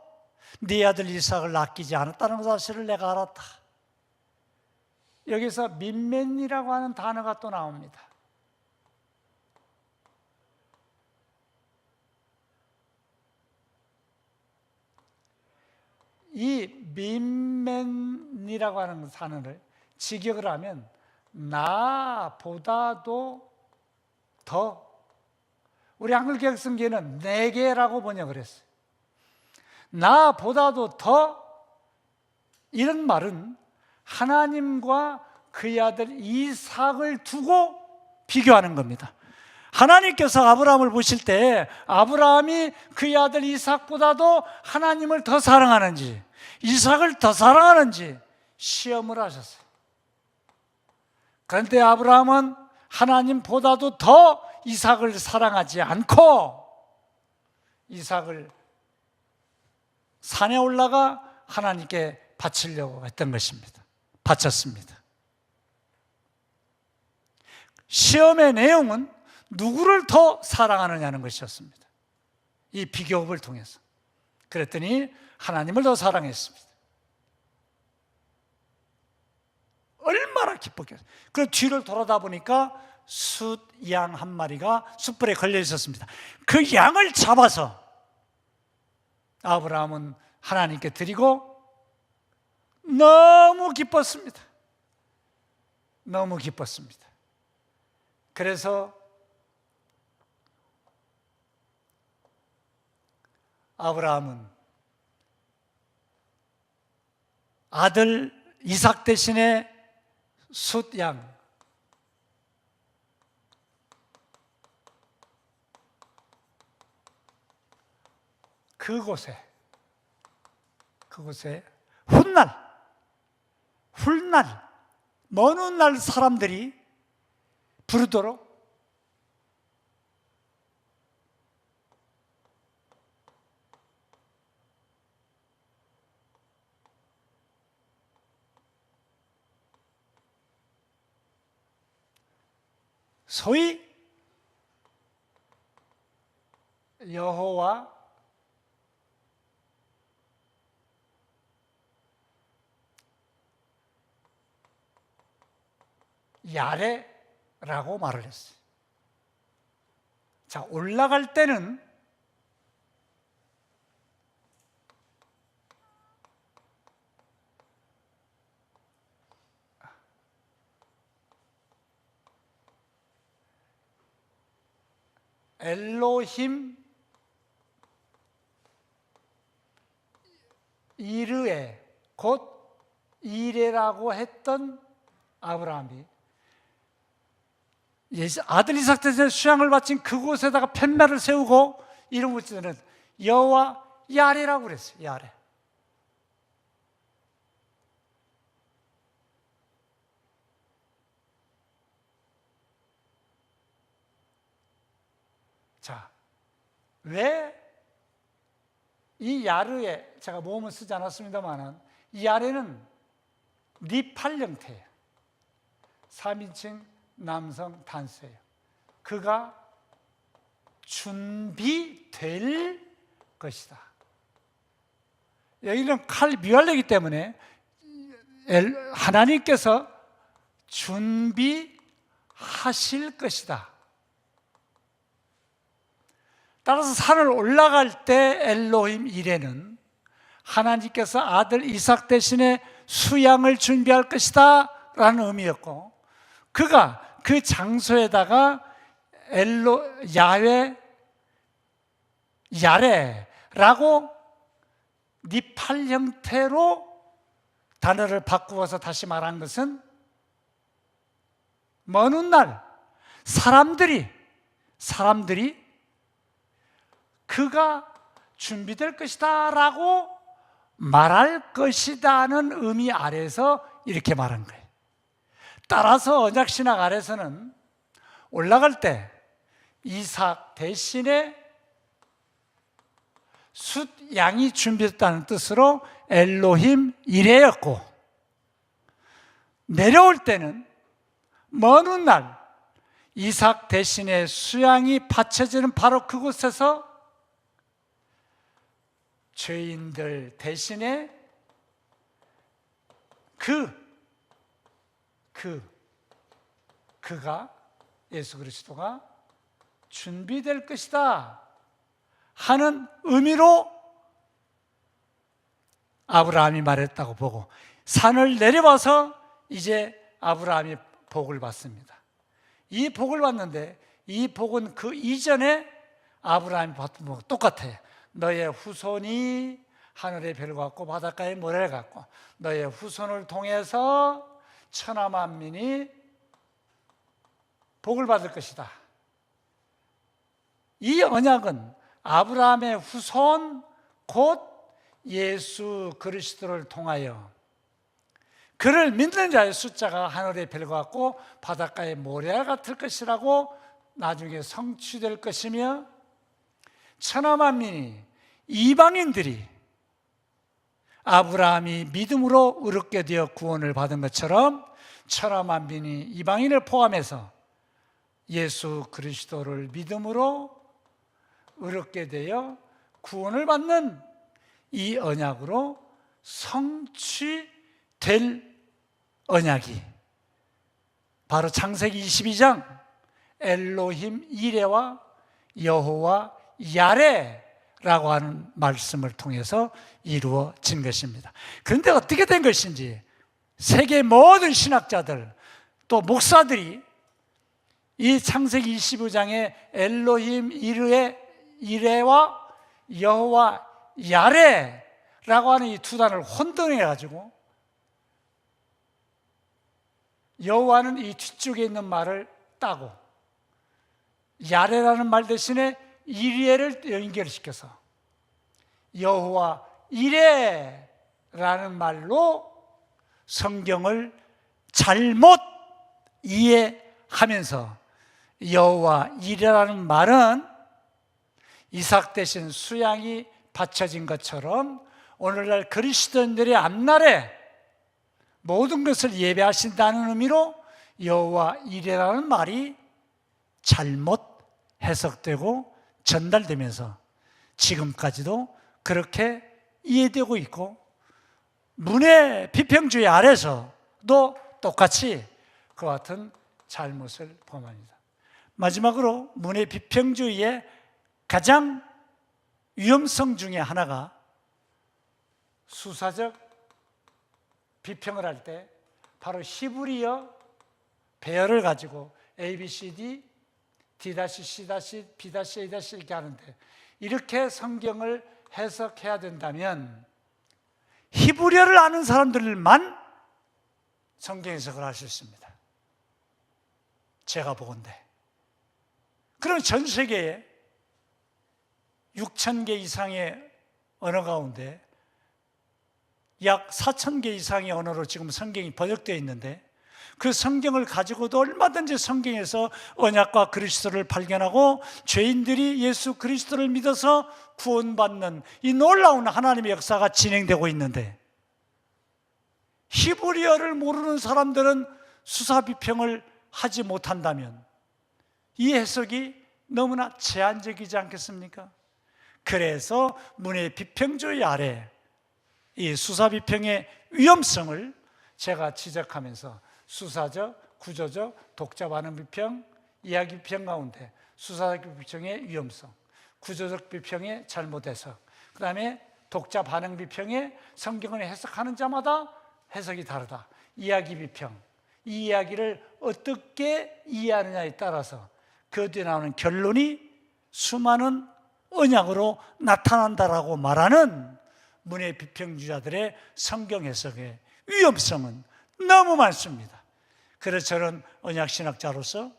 네 아들 이삭을 아끼지 않았다는 사실을 내가 알았다. 여기서 민맨이라고 하는 단어가 또 나옵니다. 이 민맨이라고 하는 단어를 직역을 하면 나보다도 더, 우리 한글개혁성경에는 내게라고 번역을 했어요. 나보다도 더, 이런 말은 하나님과 그의 아들 이삭을 두고 비교하는 겁니다. 하나님께서 아브라함을 보실 때 아브라함이 그의 아들 이삭보다도 하나님을 더 사랑하는지 이삭을 더 사랑하는지 시험을 하셨어요. 그런데 아브라함은 하나님보다도 더 이삭을 사랑하지 않고 이삭을 산에 올라가 하나님께 바치려고 했던 것입니다. 바쳤습니다. 시험의 내용은 누구를 더 사랑하느냐는 것이었습니다. 이 비교업을 통해서. 그랬더니 하나님을 더 사랑했습니다. 얼마나 기뻤겠어요. 그 뒤를 돌아다 보니까 숫양 한 마리가 숯불에 걸려 있었습니다. 그 양을 잡아서 아브라함은 하나님께 드리고 너무 기뻤습니다. 너무 기뻤습니다. 그래서 아브라함은 아들 이삭 대신에 숫양, 그곳에 훗날 먼 훗날 사람들이 부르도록 소위 여호와 야레라고 말을 했어요. 자, 올라갈 때는 엘로힘 이르에, 곧 이레라고 했던 아브라함이 아들 이삭 대신에 수양을 바친 그곳에다가 팻말을 세우고 이름 붙이는 여호와 야레라고 그랬어요. 야레. 자, 왜 이 야르에, 제가 모음을 쓰지 않았습니다만 이 야레는 니팔 형태예요. 3인칭 남성 단수예요. 그가 준비될 것이다. 여기는 칼 미완료이기 때문에 하나님께서 준비하실 것이다. 따라서 산을 올라갈 때 엘로힘 이레는 하나님께서 아들 이삭 대신에 수양을 준비할 것이다 라는 의미였고, 그가 그 장소에다가 야레라고 니팔 형태로 단어를 바꾸어서 다시 말한 것은 먼 훗날 사람들이 그가 준비될 것이다 라고 말할 것이다는 의미 아래서 이렇게 말한 거예요. 따라서 언약신학 아래서는 올라갈 때 이삭 대신에 숫양이 준비됐다는 뜻으로 엘로힘 이레였고, 내려올 때는 먼 훗날 이삭 대신에 수양이 바쳐지는 바로 그곳에서 죄인들 대신에 그가 예수 그리스도가 준비될 것이다 하는 의미로 아브라함이 말했다고 보고, 산을 내려와서 이제 아브라함이 복을 받습니다. 이 복을 받는데 이 복은 그 이전에 아브라함이 받은 복과 똑같아요. 너의 후손이 하늘의 별과 같고 바닷가의 모래를 같고 너의 후손을 통해서 천하 만민이 복을 받을 것이다. 이 언약은 아브라함의 후손 곧 예수 그리스도를 통하여 그를 믿는 자의 숫자가 하늘의 별과 같고 바닷가의 모래와 같을 것이라고 나중에 성취될 것이며, 천하 만민이 이방인들이 아브라함이 믿음으로 의롭게 되어 구원을 받은 것처럼 천하 만민이 이방인을 포함해서 예수 그리스도를 믿음으로 의롭게 되어 구원을 받는 이 언약으로 성취될 언약이 바로 창세기 22장 엘로힘 이레와 여호와 야레라고 하는 말씀을 통해서 이루어진 것입니다. 그런데 어떻게 된 것인지 세계 모든 신학자들 또 목사들이 이 창세기 25장의 엘로힘 이레와 여호와 야레라고 하는 이 두 단어를 혼동해 가지고 여호와는 이 뒤쪽에 있는 말을 따고 야레라는 말 대신에 이레를 연결시켜서 여호와 이레라는 말로 성경을 잘못 이해하면서 여호와 이레라는 말은 이삭 대신 수양이 바쳐진 것처럼 오늘날 그리스도인들의 앞날에 모든 것을 예배하신다는 의미로 여호와 이레라는 말이 잘못 해석되고 전달되면서 지금까지도 그렇게 이해되고 있고, 문의 비평주의 아래서도 똑같이 그와 같은 잘못을 범합니다. 마지막으로 문의 비평주의의 가장 위험성 중에 하나가 수사적 비평을 할 때 바로 히브리어 배열을 가지고 ABCD, D-C, B-A- 이렇게 하는데, 이렇게 성경을 해석해야 된다면 히브리어를 아는 사람들만 성경 해석을 할 수 있습니다. 제가 보건대. 그럼 전 세계에 6,000개 이상의 언어 가운데 약 4,000개 이상의 언어로 지금 성경이 번역되어 있는데, 그 성경을 가지고도 얼마든지 성경에서 언약과 그리스도를 발견하고 죄인들이 예수 그리스도를 믿어서 구원받는 이 놀라운 하나님의 역사가 진행되고 있는데, 히브리어를 모르는 사람들은 수사비평을 하지 못한다면 이 해석이 너무나 제한적이지 않겠습니까? 그래서 문의 비평주의 아래 이 수사비평의 위험성을 제가 지적하면서 수사적, 구조적, 독자 반응 비평, 이야기 비평 가운데 수사적 비평의 위험성, 구조적 비평의 잘못 해석, 그 다음에 독자 반응 비평의 성경을 해석하는 자마다 해석이 다르다. 이야기 비평, 이 이야기를 어떻게 이해하느냐에 따라서 그 뒤에 나오는 결론이 수많은 언약으로 나타난다라고 말하는 문의 비평주자들의 성경 해석의 위험성은 너무 많습니다. 그래서 저는 언약신학자로서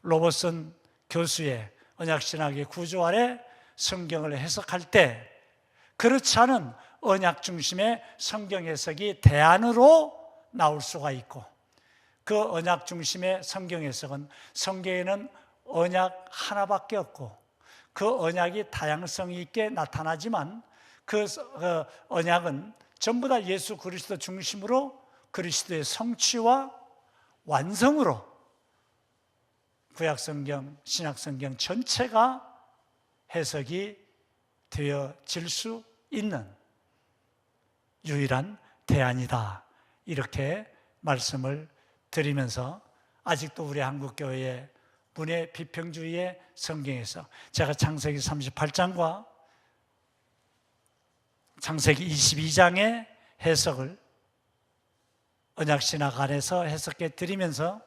로버슨 교수의 언약신학의 구조 아래 성경을 해석할 때 그렇지 않은 언약 중심의 성경 해석이 대안으로 나올 수가 있고, 그 언약 중심의 성경 해석은 성경에는 언약 하나밖에 없고 그 언약이 다양성이 있게 나타나지만 그 언약은 전부 다 예수 그리스도 중심으로 그리스도의 성취와 완성으로 구약성경, 신약성경 전체가 해석이 되어질 수 있는 유일한 대안이다, 이렇게 말씀을 드리면서 아직도 우리 한국교회의 문의 비평주의의 성경에서 제가 창세기 38장과 창세기 22장의 해석을 언약신학 안에서 해석해 드리면서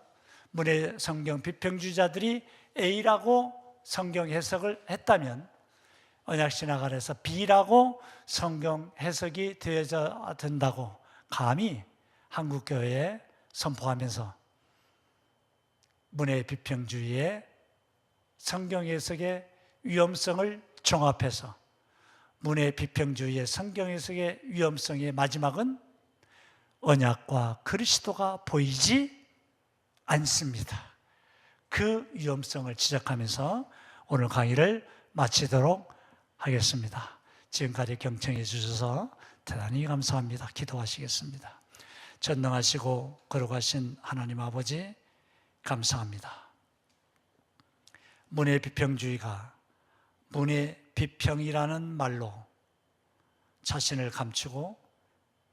문의 성경 비평주의자들이 A라고 성경 해석을 했다면 언약신학 안에서 B라고 성경 해석이 되어야 된다고 감히 한국교회에 선포하면서 문의 비평주의의 성경 해석의 위험성을 종합해서 문의 비평주의의 성경 해석의 위험성의 마지막은 언약과 그리스도가 보이지 않습니다. 그 위험성을 지적하면서 오늘 강의를 마치도록 하겠습니다. 지금까지 경청해 주셔서 대단히 감사합니다. 기도하시겠습니다. 전능하시고 거룩하신 하나님 아버지, 감사합니다. 문의 비평주의가 문의 비평이라는 말로 자신을 감추고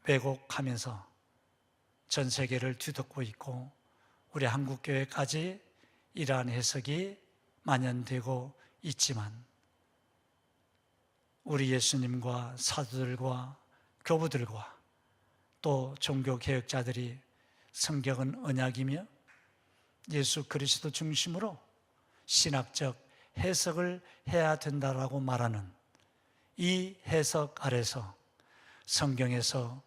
왜곡하면서 전 세계를 뒤덮고 있고 우리 한국교회까지 이러한 해석이 만연되고 있지만 우리 예수님과 사도들과 교부들과 또 종교개혁자들이 성경은 언약이며 예수 그리스도 중심으로 신학적 해석을 해야 된다라고 말하는 이 해석 아래서 성경에서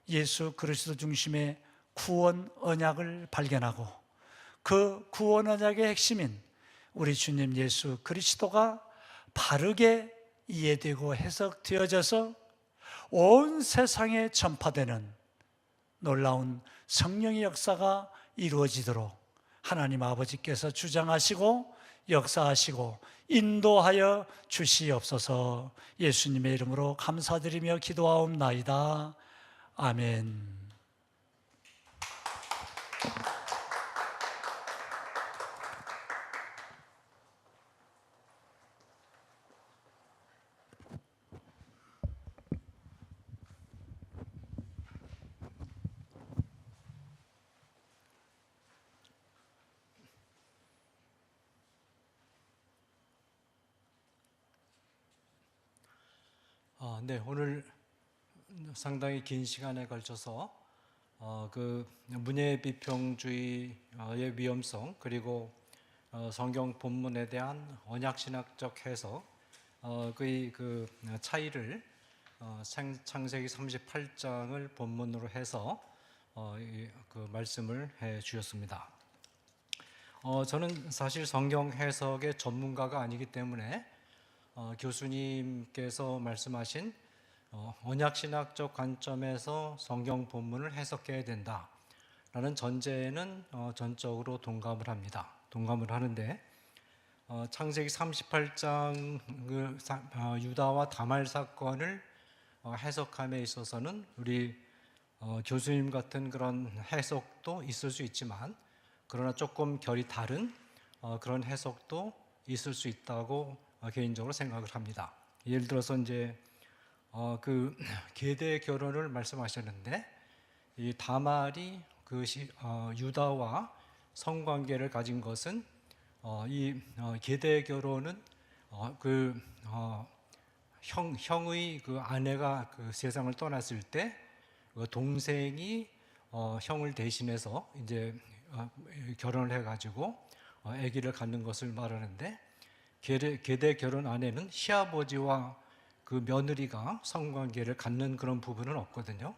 예수 그리스도 중심의 구원 언약을 발견하고 그 구원 언약의 핵심인 우리 주님 예수 그리스도가 바르게 이해되고 해석되어져서 온 세상에 전파되는 놀라운 성령의 역사가 이루어지도록 하나님 아버지께서 주장하시고 역사하시고 인도하여 주시옵소서. 예수님의 이름으로 감사드리며 기도하옵나이다. 아멘. 네, 오늘 상당히 긴 시간에 걸쳐서 그 문예 비평주의의 위험성 그리고 성경 본문에 대한 언약신학적 해석 그 차이를 창세기 38장을 본문으로 해서 그 말씀을 해 주셨습니다. 저는 사실 성경 해석의 전문가가 아니기 때문에 교수님께서 말씀하신 언약신학적 관점에서 성경 본문을 해석해야 된다라는 전제에는 전적으로 동감을 합니다. 동감을 하는데 창세기 38장 유다와 다말 사건을 해석함에 있어서는 우리 교수님 같은 그런 해석도 있을 수 있지만 그러나 조금 결이 다른 그런 해석도 있을 수 있다고 개인적으로 생각을 합니다. 예를 들어서 이제 그 계대 결혼을 말씀하셨는데 이 다말이 유다와 성관계를 가진 것은 이 계대 결혼은 형의 그 아내가 그 세상을 떠났을 때 그 동생이 형을 대신해서 이제 결혼을 해가지고 아기를 갖는 것을 말하는데 계대 결혼 안에는 시아버지와 그 며느리가 성관계를 갖는 그런 부분은 없거든요.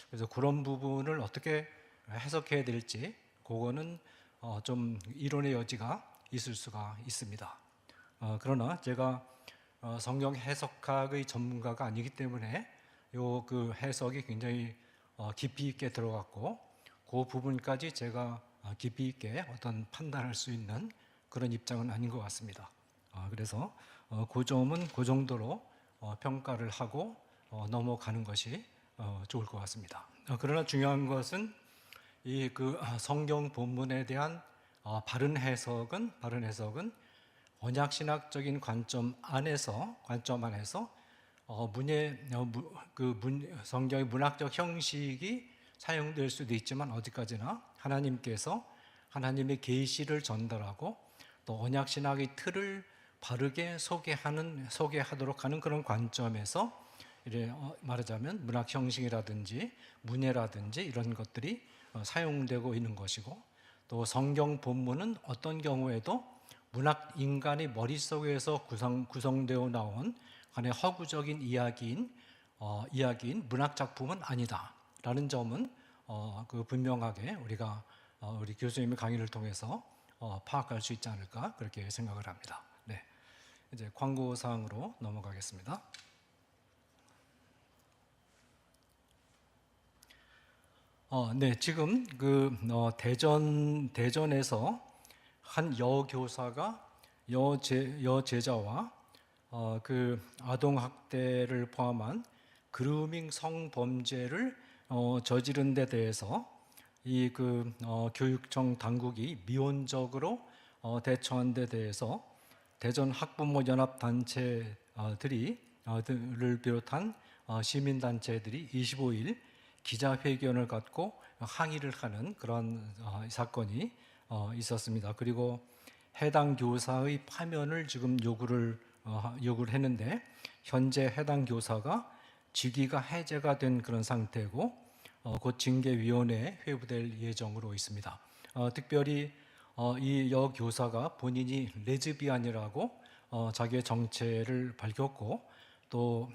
그래서 그런 부분을 어떻게 해석해야 될지 그거는 좀 이론의 여지가 있을 수가 있습니다. 그러나 제가 성경 해석학의 전문가가 아니기 때문에 요 그 해석이 굉장히 깊이 있게 들어갔고 그 부분까지 제가 깊이 있게 어떤 판단할 수 있는 그런 입장은 아닌 것 같습니다. 그래서 그 점은 그 정도로 평가를 하고 넘어가는 것이 좋을 것 같습니다. 그러나 중요한 것은 이 그 성경 본문에 대한 바른 해석은 언약신학적인 관점 안에서 성경의 문학적 형식이 사용될 수도 있지만 어디까지나 하나님께서 하나님의 계시를 전달하고 또 언약신학의 틀을 바르게 소개하도록 하는 그런 관점에서 말하자면 문학 형식이라든지 문예라든지 이런 것들이 사용되고 있는 것이고 또 성경 본문은 어떤 경우에도 문학 인간의 머릿속에서 구성되어 나온 간의 허구적인 이야기인 문학 작품은 아니다라는 점은 그 분명하게 우리가 우리 교수님의 강의를 통해서 파악할 수 있지 않을까 그렇게 생각을 합니다. 네, 이제 광고 사항으로 넘어가겠습니다. 네, 지금 그 대전에서 한 여교사가 여제자와 그 아동 학대를 포함한 그루밍 성범죄를 저지른 데 대해서 이 교육청 당국이 미온적으로 대처한 데 대해서 대전 학부모 연합 단체들을 비롯한 시민 단체들이 25일 기자회견을 갖고 항의를 하는 그런 사건이 있었습니다. 그리고 해당 교사의 파면을 지금 요구를 했는데 현재 해당 교사가 직위가 해제가 된 그런 상태고 곧 징계위원회에 회부될 예정으로 있습니다. 특별히 이 여교사가 본인이 레즈비안이라고 자기의 정체를 밝혔고 또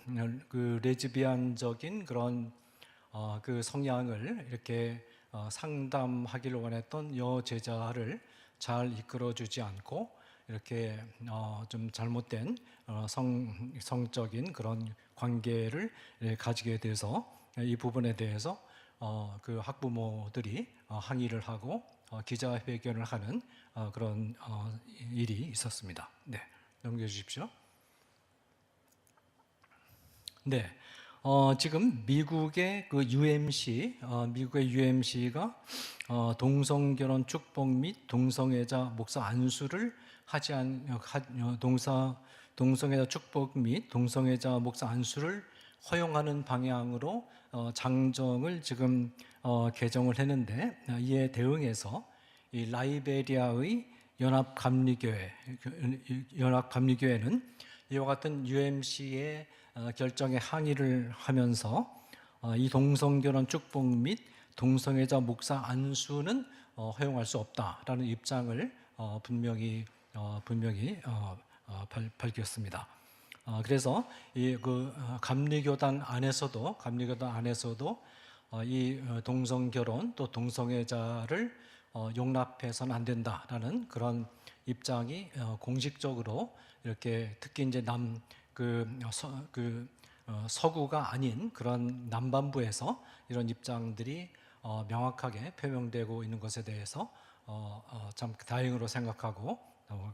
그 레즈비안적인 그런 그 성향을 이렇게 상담하기를 원했던 여제자를 잘 이끌어주지 않고 이렇게 좀 잘못된 성적인 그런 관계를 가지게 돼서 이 부분에 대해서 그 학부모들이 항의를 하고 기자회견을 하는 그런 일이 있었습니다. 네, 넘겨주십시오. 네, 지금 미국의 그 UMC, 미국의 UMC가 동성결혼 축복 및 동성애자 목사 안수를 하지 동성애자 축복 및 동성애자 목사 안수를 허용하는 방향으로 장정을 지금 개정을 했는데, 이에 대응해서 이 라이베리아의 연합감리교회는 이와 같은 UMC의 결정에 항의를 하면서 이 동성결혼 축복 및 동성애자 목사 안수는 허용할 수 없다라는 입장을 분명히 밝혔습니다. 그래서 이 감리교단 안에서도 이 동성결혼 또 동성애자를 용납해서는 안 된다라는 그런 입장이 공식적으로 이렇게 특히 이제 서구가 아닌 그런 남반부에서 이런 입장들이 명확하게 표명되고 있는 것에 대해서 참 다행으로 생각하고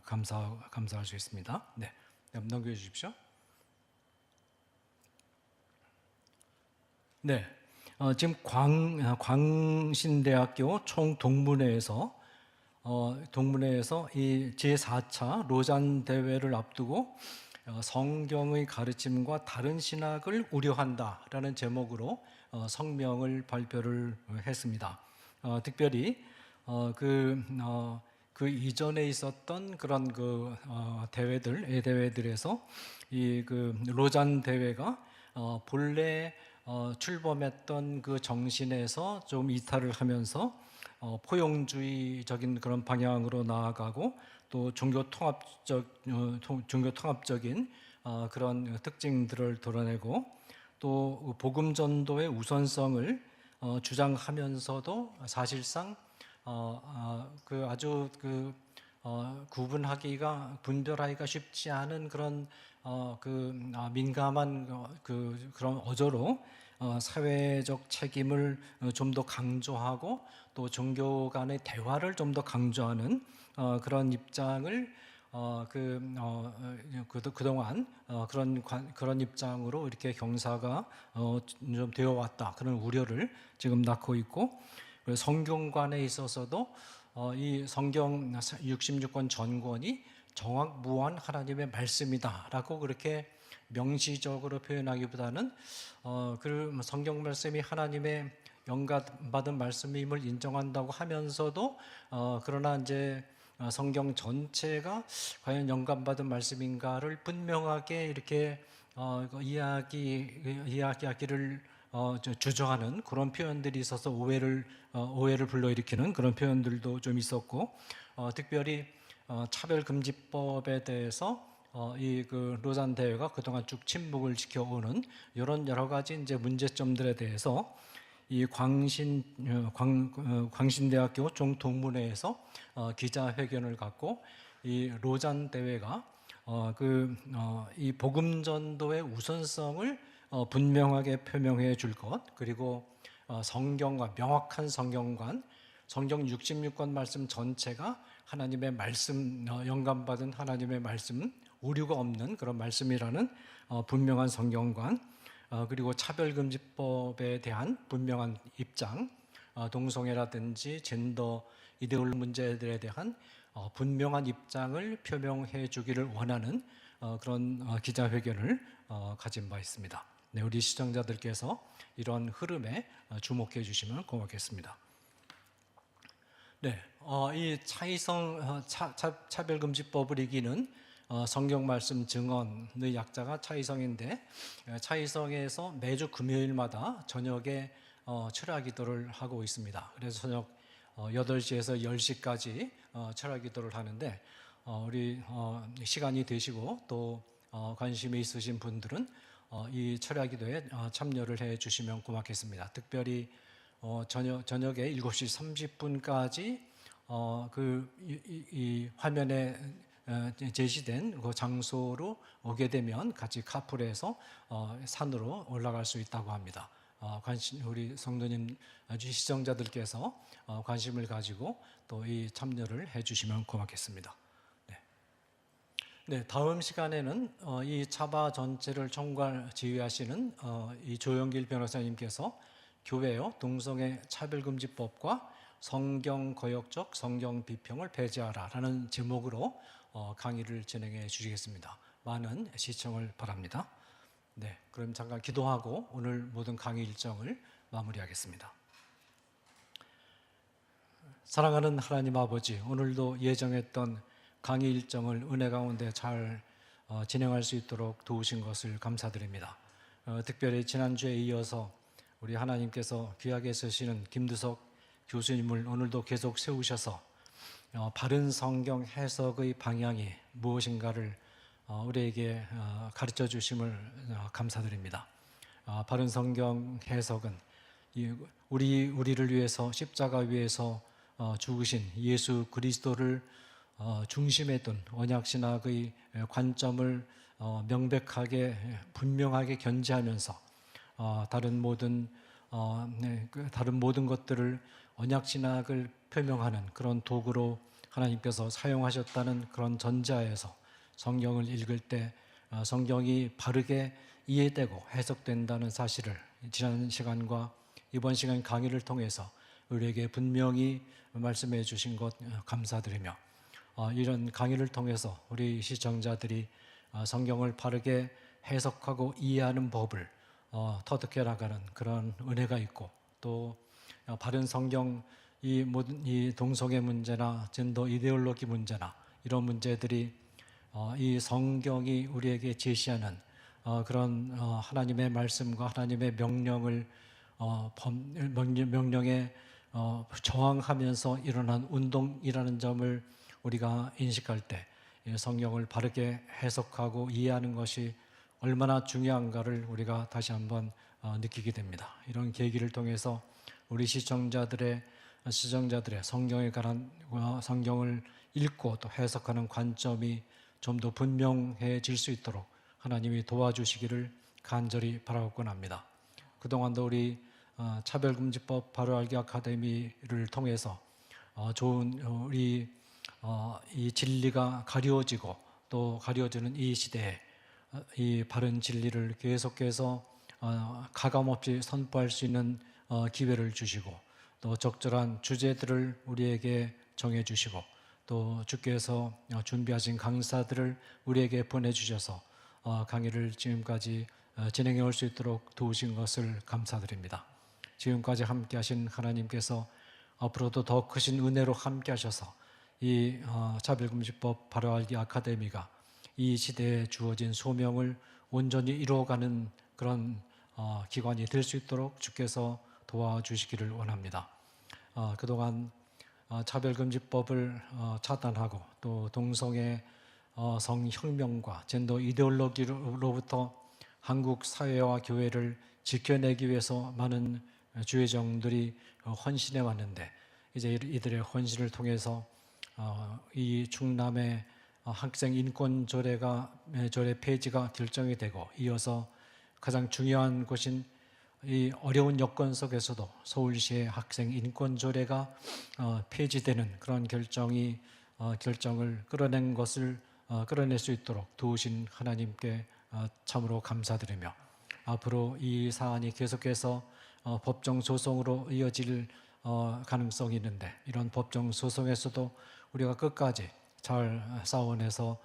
감사할 수 있습니다. 네, 넘겨주십시오. 네, 지금 광신대학교 총동문회에서 이 제4차 로잔 대회를 앞두고 성경의 가르침과 다른 신학을 우려한다라는 제목으로 성명을 발표를 했습니다. 특별히 그 이전에 있었던 그런 대회들에서 이 로잔 대회가 본래 출범했던 그 정신에서 좀 이탈을 하면서 포용주의적인 그런 방향으로 나아가고 또 종교 통합적인 그런 특징들을 드러내고 또 복음 전도의 우선성을 주장하면서도 사실상 분별하기가 쉽지 않은 그런 민감한 그런 어조로 사회적 책임을 좀 더 강조하고 또 종교 간의 대화를 좀 더 강조하는 그런 입장을 그동안 그런 입장으로 이렇게 경사가 좀 되어 왔다, 그런 우려를 지금 낳고 있고, 성경관에 있어서도 이 성경 66권 전권이 정확무한 하나님의 말씀이다라고 그렇게 명시적으로 표현하기보다는 그 성경 말씀이 하나님의 영감받은 말씀임을 인정한다고 하면서도 그러나 이제 성경 전체가 과연 영감받은 말씀인가를 분명하게 이렇게 이야기하기를 주저하는 그런 표현들이 있어서 오해를 불러일으키는 그런 표현들도 좀 있었고, 특별히 차별금지법에 대해서 이 로잔 대회가 그동안 쭉 침묵을 지켜오는 이런 여러 가지 이제 문제점들에 대해서 이 광신대학교 총동문회에서 기자회견을 갖고 이 로잔 대회가 이 복음 전도의 우선성을 분명하게 표명해 줄 것, 그리고 성경과 명확한 성경관, 성경 66권 말씀 전체가 하나님의 말씀, 영감받은 하나님의 말씀, 오류가 없는 그런 말씀이라는 분명한 성경관, 그리고 차별금지법에 대한 분명한 입장, 동성애라든지 젠더 이데올로기 문제들에 대한 분명한 입장을 표명해 주기를 원하는 그런 기자회견을 가진 바 있습니다. 네, 우리 시청자들께서 이런 흐름에 주목해 주시면 고맙겠습니다. 네, 이 차별금지법을 이기는 성경 말씀 증언의 약자가 차이성인데, 차이성에서 매주 금요일마다 저녁에 철야 기도를 하고 있습니다. 그래서 저녁 8시에서 10시까지 철야 기도를 하는데, 우리 시간이 되시고 또 관심이 있으신 분들은 이 철야 기도에 참여를 해 주시면 고맙겠습니다. 특별히 저녁에 7시 30분까지 이 화면에 제시된 그 장소로 오게 되면 같이 카풀해서 산으로 올라갈 수 있다고 합니다. 우리 성도님 시청자들께서 관심을 가지고 또 이 참여를 해주시면 고맙겠습니다. 네, 다음 시간에는 이 차바 전체를 총괄 지휘하시는 이 조영길 변호사님께서 교회요 동성애 차별금지법과 성경거역적 성경 비평을 배제하라라는 제목으로 강의를 진행해 주시겠습니다. 많은 시청을 바랍니다. 네, 그럼 잠깐 기도하고 오늘 모든 강의 일정을 마무리하겠습니다. 사랑하는 하나님 아버지, 오늘도 예정했던 강의 일정을 은혜 가운데 잘 진행할 수 있도록 도우신 것을 감사드립니다. 특별히 지난주에 이어서 우리 하나님께서 귀하게 쓰시는 김두석 교수님을 오늘도 계속 세우셔서 바른 성경 해석의 방향이 무엇인가를 우리에게 가르쳐 주심을 감사드립니다. 바른 성경 해석은 우리를 위해서 십자가 위에서 죽으신 예수 그리스도를 중심에 둔 언약신학의 관점을 명백하게 분명하게 견지하면서 다른 모든 것들을 언약신학을 표명하는 그런 도구로 하나님께서 사용하셨다는 그런 전자에서 성경을 읽을 때 성경이 바르게 이해되고 해석된다는 사실을 지난 시간과 이번 시간 강의를 통해서 우리에게 분명히 말씀해 주신 것 감사드리며 이런 강의를 통해서 우리 시청자들이 성경을 바르게 해석하고 이해하는 법을 터득해 나가는 그런 은혜가 있고 또 바른 성경 이 동성애 문제나 젠더 이데올로기 문제나 이런 문제들이 이 성경이 우리에게 제시하는 그런 하나님의 말씀과 하나님의 명령을 명령에 저항하면서 일어난 운동이라는 점을 우리가 인식할 때 성경을 바르게 해석하고 이해하는 것이 얼마나 중요한가를 우리가 다시 한번 느끼게 됩니다. 이런 계기를 통해서 우리 시청자들의 성경에 관한 성경을 읽고 또 해석하는 관점이 좀 더 분명해질 수 있도록 하나님이 도와주시기를 간절히 바라곤 합니다. 그동안도 우리 차별금지법 바로알기 아카데미를 통해서 좋은 우리 이 진리가 가려지고 또 가려지는 이 시대에 이 바른 진리를 계속해서 가감없이 선포할 수 있는 기회를 주시고 또 적절한 주제들을 우리에게 정해주시고 또 주께서 준비하신 강사들을 우리에게 보내주셔서 강의를 지금까지 진행해 올 수 있도록 도우신 것을 감사드립니다. 지금까지 함께 하신 하나님께서 앞으로도 더 크신 은혜로 함께 하셔서 이 차별금지법 바로알기 아카데미가 이 시대에 주어진 소명을 온전히 이루어가는 그런 기관이 될 수 있도록 주께서 도와주시기를 원합니다. 그동안 차별금지법을 차단하고 또 동성애 성혁명과 젠더 이데올로기로부터 한국 사회와 교회를 지켜내기 위해서 많은 주의정들이 헌신해 왔는데 이제 이들의 헌신을 통해서 이 충남의 학생 인권 조례 폐지가 결정이 되고 이어서 가장 중요한 것인 이 어려운 여건 속에서도 서울시의 학생 인권 조례가 폐지되는 그런 결정을 끌어낼 수 있도록 도우신 하나님께 참으로 감사드리며 앞으로 이 사안이 계속해서 법정 소송으로 이어질 가능성이 있는데 이런 법정 소송에서도 우리가 끝까지 잘 싸워내서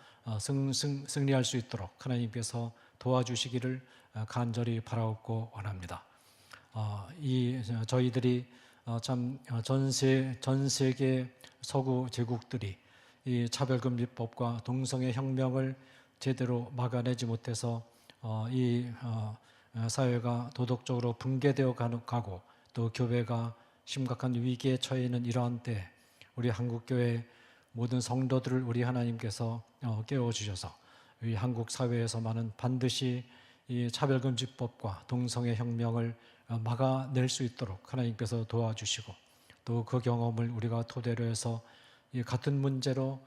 승리할 수 있도록 하나님께서 도와주시기를 간절히 바라옵고 원합니다. 저희들이 참 전 세계 서구 제국들이 이 차별금지법과 동성애 혁명을 제대로 막아내지 못해서 이 사회가 도덕적으로 붕괴되어 가고 또 교회가 심각한 위기에 처해 있는 이러한 때 우리 한국교회 모든 성도들을 우리 하나님께서 깨워주셔서 이 한국 사회에서만은 반드시 이 차별금지법과 동성애 혁명을 막아낼 수 있도록 하나님께서 도와주시고, 또 그 경험을 우리가 토대로 해서 이 같은 문제로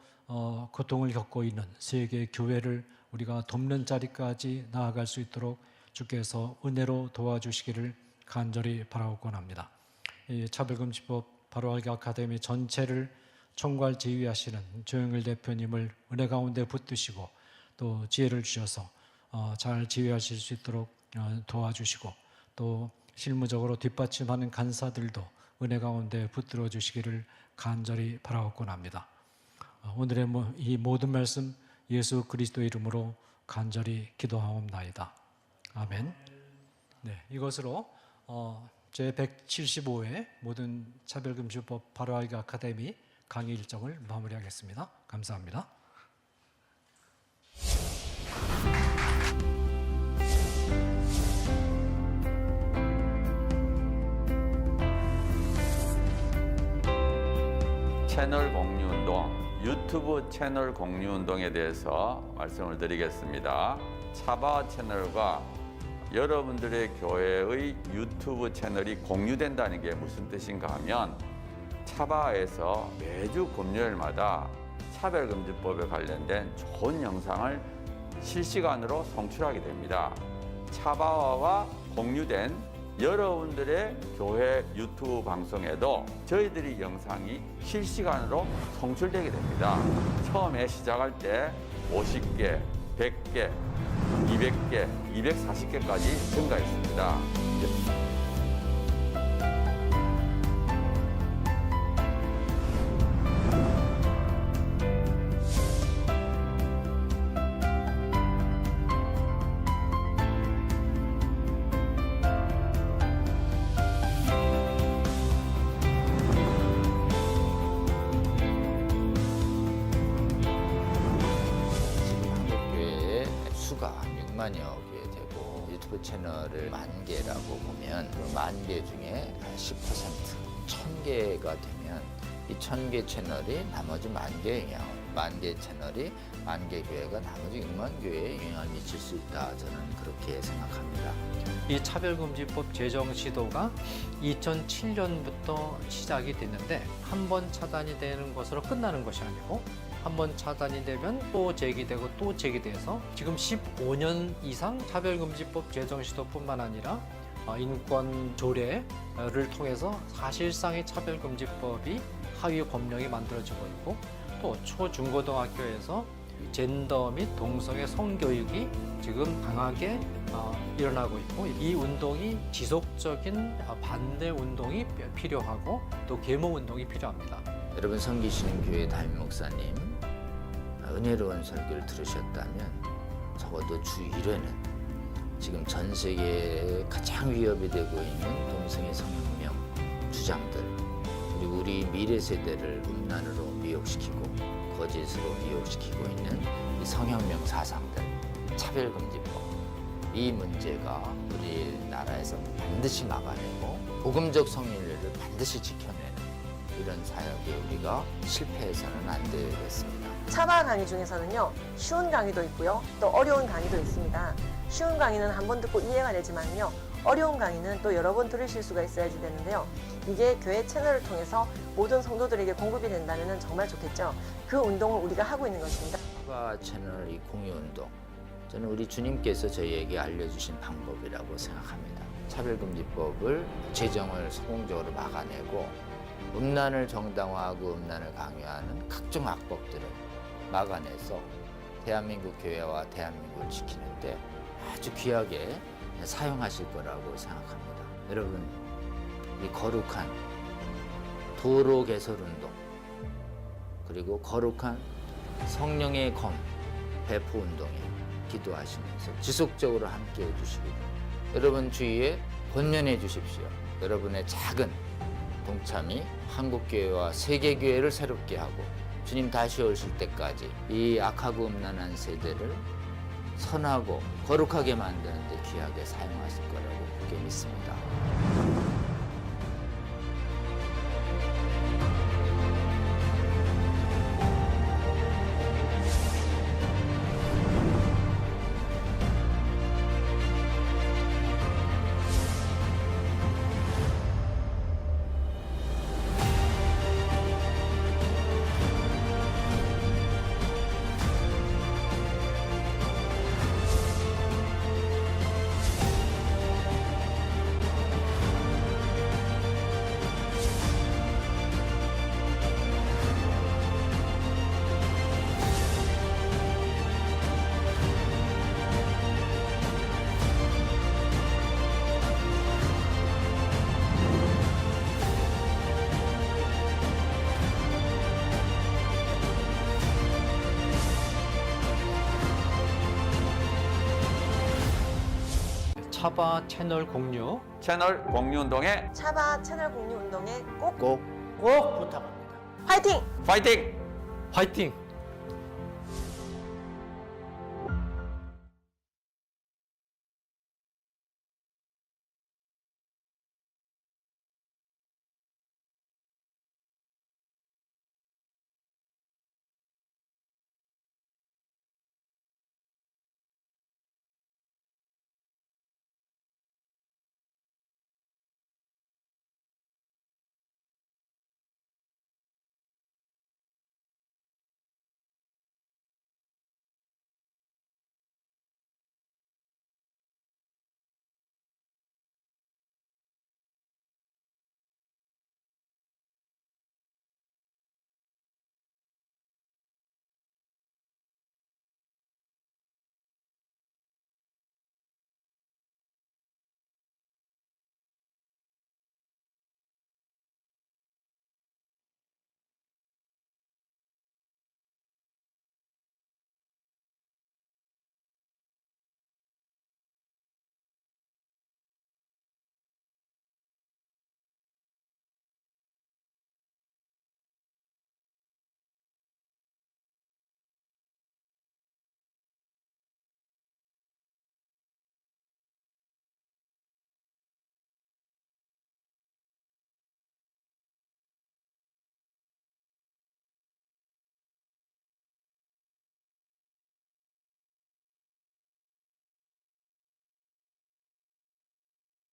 고통을 겪고 있는 세계 교회를 우리가 돕는 자리까지 나아갈 수 있도록 주께서 은혜로 도와주시기를 간절히 바라곤 합니다. 이 차별금지법 바로알기 아카데미 전체를 총괄 지휘하시는 조영일 대표님을 은혜 가운데 붙드시고 또 지혜를 주셔서 잘 지휘하실 수 있도록 도와주시고, 또 실무적으로 뒷받침하는 간사들도 은혜 가운데 붙들어 주시기를 간절히 바라곤 합니다. 오늘의 이 모든 말씀 예수 그리스도 이름으로 간절히 기도하옵나이다. 아멘. 네, 이것으로 제 175회 모든 차별금지법 바로알기 아카데미 강의 일정을 마무리하겠습니다. 감사합니다. 채널 공유운동, 유튜브 채널 공유운동에 대해서 말씀을 드리겠습니다. 차바 채널과 여러분들의 교회의 유튜브 채널이 공유된다는 게 무슨 뜻인가 하면, 차바에서 매주 금요일마다 차별금지법에 관련된 좋은 영상을 실시간으로 송출하게 됩니다. 차바와 공유된 여러분들의 교회 유튜브 방송에도 저희들이 영상이 실시간으로 송출되게 됩니다. 처음에 시작할 때 50개, 100개, 200개, 240개까지 증가했습니다. 채널을 10,000개라고 보면 그 10,000개 중에 10%, 1,000개가 되면 이 1,000개 채널이 나머지 10,000개의 영향을, 10,000개 채널이 10,000개 교회가 나머지 6만 교회에 영향을 미칠 수 있다. 저는 그렇게 생각합니다. 이 차별금지법 제정 시도가 2007년부터 시작이 됐는데, 한 번 차단이 되는 것으로 끝나는 것이 아니고 한 번 차단이 되면 또 제기되고 또 제기돼서 지금 15년 이상 차별금지법 제정 시도뿐만 아니라 인권 조례를 통해서 사실상의 차별금지법이 하위 법령이 만들어지고 있고, 또 초중고등학교에서 젠더 및 동성애 성교육이 지금 강하게 일어나고 있고, 이 운동이 지속적인 반대 운동이 필요하고 또 계몽 운동이 필요합니다. 여러분 섬기시는 교회 담임 목사님 은혜로운 설교를 들으셨다면 적어도 주 1회는 지금 전 세계에 가장 위협이 되고 있는 동성애 성혁명 주장들, 그리고 우리 미래 세대를 음란으로 미혹시키고 거짓으로 미혹시키고 있는 이 성혁명 사상들, 차별금지법, 이 문제가 우리나라에서 반드시 막아내고 복음적 성인례를 반드시 지켜내는 이런 사역에 우리가 실패해서는 안 되겠습니다. 차바 강의 중에서는요, 쉬운 강의도 있고요, 또 어려운 강의도 있습니다. 쉬운 강의는 한 번 듣고 이해가 되지만요, 어려운 강의는 또 여러 번 들으실 수가 있어야지 되는데요, 이게 교회 채널을 통해서 모든 성도들에게 공급이 된다면 정말 좋겠죠. 그 운동을 우리가 하고 있는 것입니다. 차바 채널 이 공유 운동, 저는 우리 주님께서 저희에게 알려주신 방법이라고 생각합니다. 차별금지법을 제정을 성공적으로 막아내고 음란을 정당화하고 음란을 강요하는 각종 악법들을 막아내서 대한민국 교회와 대한민국을 지키는데 아주 귀하게 사용하실 거라고 생각합니다. 여러분, 이 거룩한 도로 개설 운동, 그리고 거룩한 성령의 검 배포 운동에 기도하시면서 지속적으로 함께 해주시기를 여러분 주위에 권면해 주십시오. 여러분의 작은 동참이 한국교회와 세계교회를 새롭게 하고 주님 다시 오실 때까지 이 악하고 음란한 세대를 선하고 거룩하게 만드는 데 귀하게 사용하실 거라고 굳게 믿습니다. 차바 채널 공유 채널 공유 운동에 차바 채널 공유 운동에 꼭 꼭 부탁합니다. 화이팅! 파이팅! 화이팅!